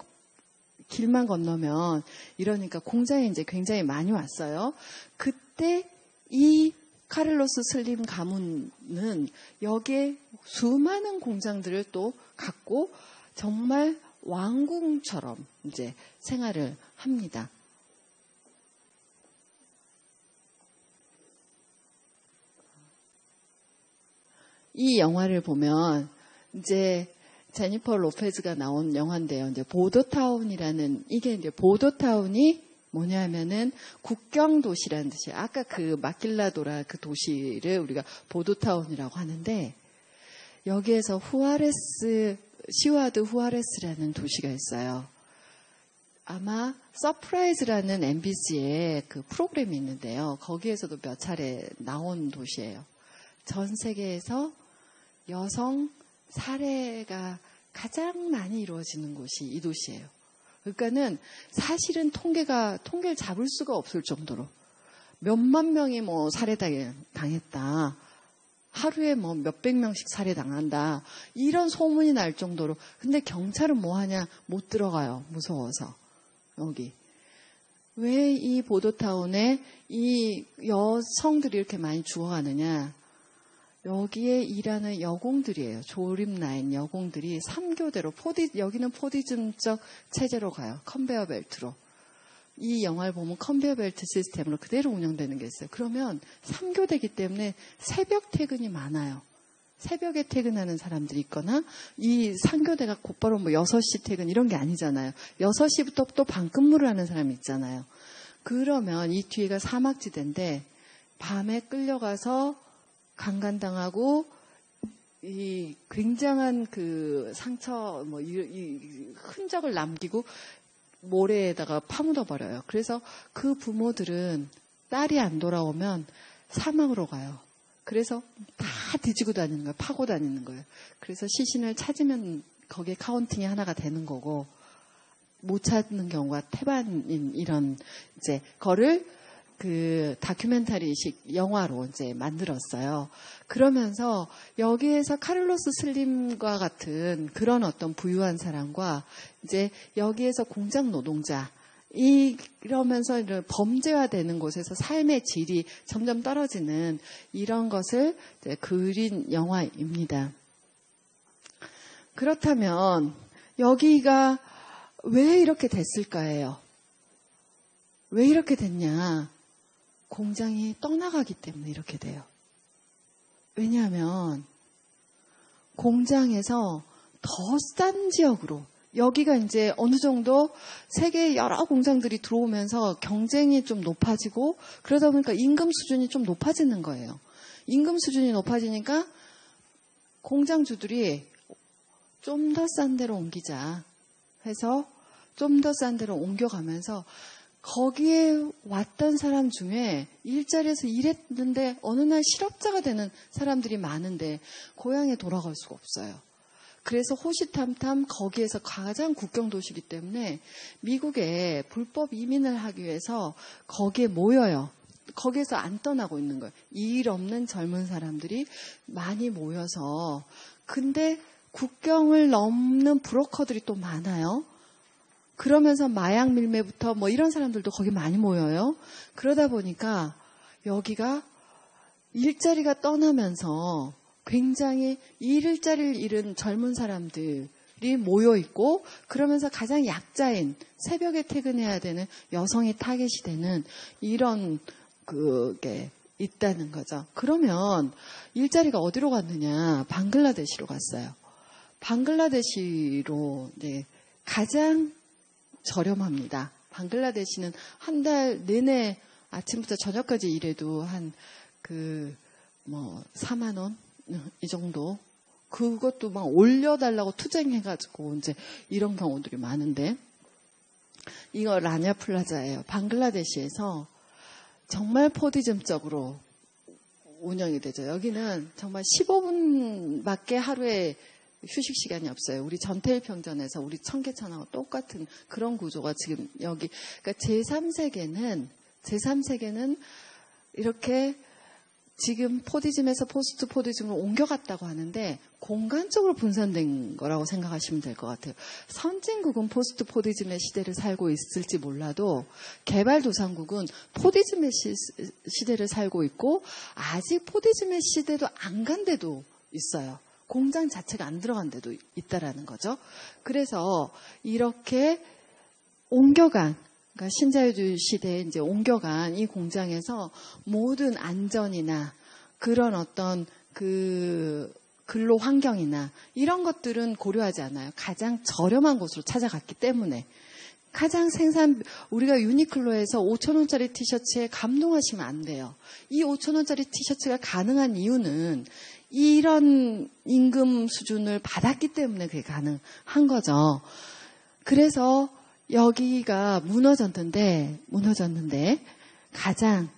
길만 건너면 이러니까 공장에 이제 굉장히 많이 왔어요. 그때 이 카를로스 슬림 가문은 여기에 수많은 공장들을 또 갖고 정말 왕궁처럼 이제 생활을 합니다. 이 영화를 보면 이제 제니퍼 로페즈가 나온 영화인데요. 이제 보도타운이라는, 이게 이제 보도타운이 뭐냐면은 국경 도시라는 뜻이에요. 아까 그 마길라도라 그 도시를 우리가 보도타운이라고 하는데, 여기에서 시와드 후아레스라는 도시가 있어요. 아마 서프라이즈라는 MBC의 그 프로그램이 있는데요. 거기에서도 몇 차례 나온 도시예요. 전 세계에서 여성 살해가 가장 많이 이루어지는 곳이 이 도시예요. 그러니까는 사실은 통계를 잡을 수가 없을 정도로 몇만 명이 뭐 살해당했다. 하루에 뭐 몇백 명씩 살해당한다. 이런 소문이 날 정도로. 근데 경찰은 뭐 하냐? 못 들어가요. 무서워서. 여기. 왜 이 보도타운에 이 여성들이 이렇게 많이 죽어가느냐? 여기에 일하는 여공들이에요. 조립라인 여공들이 3교대로 여기는 포디즘적 체제로 가요. 컨베어 벨트로. 이 영화를 보면 컨베어 벨트 시스템으로 그대로 운영되는 게 있어요. 그러면 3교대이기 때문에 새벽 퇴근이 많아요. 새벽에 퇴근하는 사람들이 있거나, 이 3교대가 곧바로 뭐 6시 퇴근 이런 게 아니잖아요. 6시부터 또 밤근무를 하는 사람이 있잖아요. 그러면 이 뒤에가 사막지대인데 밤에 끌려가서 강간당하고 이 굉장한 그 상처 이 흔적을 남기고 모래에다가 파묻어 버려요. 그래서 그 부모들은 딸이 안 돌아오면 사막으로 가요. 그래서 다 뒤지고 다니는 거예요. 파고 다니는 거예요. 그래서 시신을 찾으면 거기에 카운팅이 하나가 되는 거고, 못 찾는 경우가 태반인 이런 이제 거를 그 다큐멘터리식 영화로 이제 만들었어요. 그러면서 여기에서 카를로스 슬림과 같은 그런 어떤 부유한 사람과 이제 여기에서 공장 노동자, 이러면서 범죄화되는 곳에서 삶의 질이 점점 떨어지는 이런 것을 이제 그린 영화입니다. 그렇다면 여기가 왜 이렇게 됐을까요? 왜 이렇게 됐냐? 공장이 떠나가기 때문에 이렇게 돼요. 왜냐하면 공장에서 더 싼 지역으로, 여기가 이제 어느 정도 세계 여러 공장들이 들어오면서 경쟁이 좀 높아지고, 그러다 보니까 임금 수준이 좀 높아지는 거예요. 임금 수준이 높아지니까 공장주들이 좀 더 싼 데로 옮기자 해서 좀 더 싼 데로 옮겨가면서, 거기에 왔던 사람 중에 일자리에서 일했는데 어느 날 실업자가 되는 사람들이 많은데 고향에 돌아갈 수가 없어요. 그래서 호시탐탐 거기에서 가장 국경 도시이기 때문에 미국에 불법 이민을 하기 위해서 거기에 모여요. 거기에서 안 떠나고 있는 거예요. 일 없는 젊은 사람들이 많이 모여서. 근데 국경을 넘는 브로커들이 또 많아요. 그러면서 마약 밀매부터 뭐 이런 사람들도 거기 많이 모여요. 그러다 보니까 여기가 일자리가 떠나면서 굉장히 일자리를 잃은 젊은 사람들이 모여 있고 그러면서 가장 약자인 새벽에 퇴근해야 되는 여성이 타겟이 되는 이런 그게 있다는 거죠. 그러면 일자리가 어디로 갔느냐? 방글라데시로 갔어요. 방글라데시로 이제 가장 저렴합니다. 방글라데시는 한 달 내내 아침부터 저녁까지 일해도 한 4만 원 이 정도. 그것도 막 올려달라고 투쟁해가지고 이제 이런 경우들이 많은데 이거 라냐 플라자예요. 방글라데시에서 정말 포디즘적으로 운영이 되죠. 여기는 정말 15분밖에 하루에 휴식 시간이 없어요. 우리 전태일평전에서 우리 청계천하고 똑같은 그런 구조가 지금 여기. 그러니까 제3세계는 이렇게 지금 포디즘에서 포스트 포디즘으로 옮겨갔다고 하는데 공간적으로 분산된 거라고 생각하시면 될 것 같아요. 선진국은 포스트 포디즘의 시대를 살고 있을지 몰라도 개발도상국은 포디즘의 시대를 살고 있고 아직 포디즘의 시대도 안 간 데도 있어요. 공장 자체가 안 들어간 데도 있다라는 거죠. 그래서 이렇게 옮겨간, 그러니까 신자유주의 시대에 이제 옮겨간 이 공장에서 모든 안전이나 그런 어떤 근로 환경이나 이런 것들은 고려하지 않아요. 가장 저렴한 곳으로 찾아갔기 때문에. 가장 우리가 유니클로에서 5,000원짜리 티셔츠에 감동하시면 안 돼요. 이 5,000원짜리 티셔츠가 가능한 이유는 이런 임금 수준을 받았기 때문에 그게 가능한 거죠. 그래서 여기가 무너졌는데 가장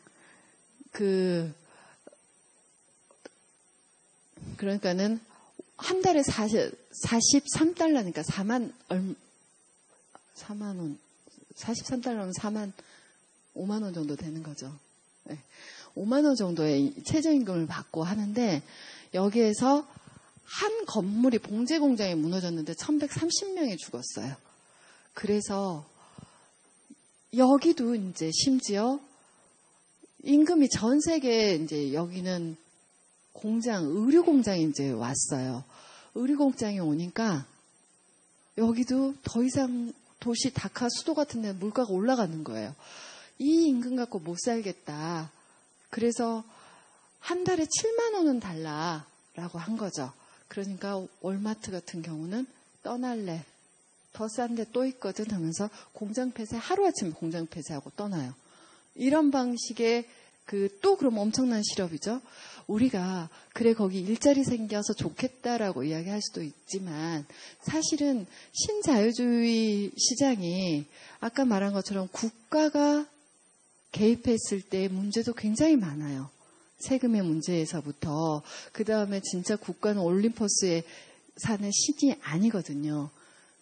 그러니까는 한 달에 43달러니까 4만 원, 43달러는 5만 원 정도 되는 거죠. 네. 5만 원 정도의 최저임금을 받고 하는데 여기에서 한 건물이 봉제 공장이 무너졌는데 1,130명이 죽었어요. 그래서 여기도 이제 심지어 임금이 전 세계에 이제 여기는 의류 공장이 이제 왔어요. 의류 공장이 오니까 여기도 더 이상 도시 다카 수도 같은 데 물가가 올라가는 거예요. 이 임금 갖고 못 살겠다. 그래서 한 달에 7만 원은 달라라고 한 거죠. 그러니까 월마트 같은 경우는 떠날래. 더 싼 데 또 있거든 하면서 공장 폐쇄, 하루아침에 공장 폐쇄하고 떠나요. 이런 방식의 또 그럼 엄청난 실업이죠. 우리가 그래 거기 일자리 생겨서 좋겠다라고 이야기할 수도 있지만 사실은 신자유주의 시장이 아까 말한 것처럼 국가가 개입했을 때 문제도 굉장히 많아요. 세금의 문제에서부터 그 다음에 진짜 국가는 올림포스에 사는 신이 아니거든요.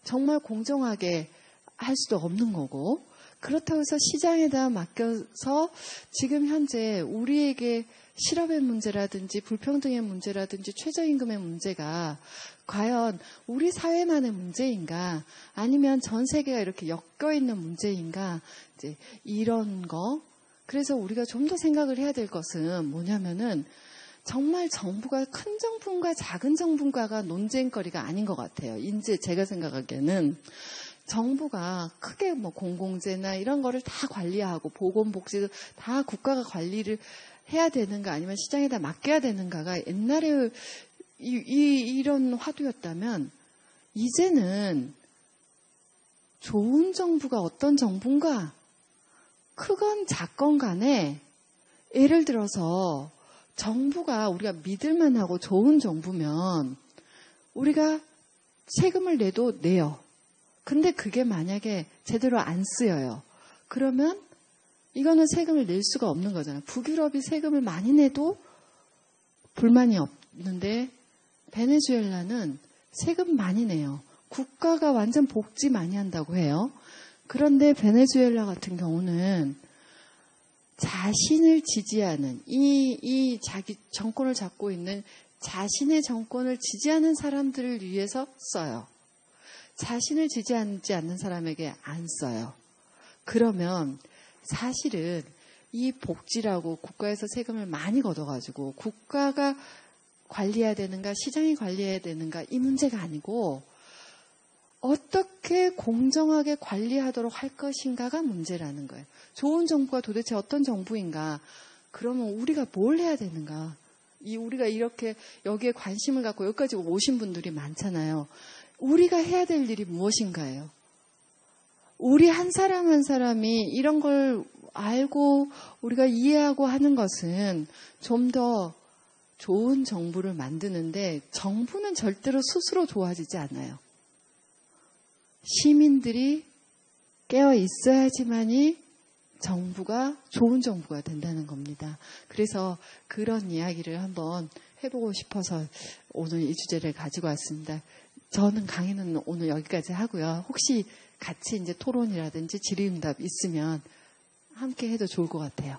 정말 공정하게 할 수도 없는 거고 그렇다고 해서 시장에다 맡겨서 지금 현재 우리에게 실업의 문제라든지 불평등의 문제라든지 최저임금의 문제가 과연 우리 사회만의 문제인가 아니면 전 세계가 이렇게 엮여있는 문제인가 이제 이런 거. 그래서 우리가 좀 더 생각을 해야 될 것은 뭐냐면은 정말 정부가 큰 정부인가 작은 정부인가가 논쟁거리가 아닌 것 같아요. 이제 제가 생각하기에는 정부가 크게 공공재나 이런 거를 다 관리하고 보건복지도 다 국가가 관리를 해야 되는가 아니면 시장에다 맡겨야 되는가가 옛날에 이런 화두였다면 이제는 좋은 정부가 어떤 정부인가 크건 작건 간에 예를 들어서 정부가 우리가 믿을만하고 좋은 정부면 우리가 세금을 내도 내요. 근데 그게 만약에 제대로 안 쓰여요. 그러면 이거는 세금을 낼 수가 없는 거잖아요. 북유럽이 세금을 많이 내도 불만이 없는데 베네수엘라는 세금 많이 내요. 국가가 완전 복지 많이 한다고 해요. 그런데 베네수엘라 같은 경우는 자신을 지지하는 이 자기 정권을 잡고 있는 자신의 정권을 지지하는 사람들을 위해서 써요. 자신을 지지하지 않는 사람에게 안 써요. 그러면 사실은 이 복지라고 국가에서 세금을 많이 걷어가지고 국가가 관리해야 되는가 시장이 관리해야 되는가 이 문제가 아니고 어떻게 공정하게 관리하도록 할 것인가가 문제라는 거예요. 좋은 정부가 도대체 어떤 정부인가? 그러면 우리가 뭘 해야 되는가? 우리가 이렇게 여기에 관심을 갖고 여기까지 오신 분들이 많잖아요. 우리가 해야 될 일이 무엇인가요? 우리 한 사람 한 사람이 이런 걸 알고 우리가 이해하고 하는 것은 좀 더 좋은 정부를 만드는데 정부는 절대로 스스로 좋아지지 않아요. 시민들이 깨어 있어야지만이 정부가 좋은 정부가 된다는 겁니다. 그래서 그런 이야기를 한번 해보고 싶어서 오늘 이 주제를 가지고 왔습니다. 저는 강의는 오늘 여기까지 하고요. 혹시 같이 이제 토론이라든지 질의응답 있으면 함께 해도 좋을 것 같아요.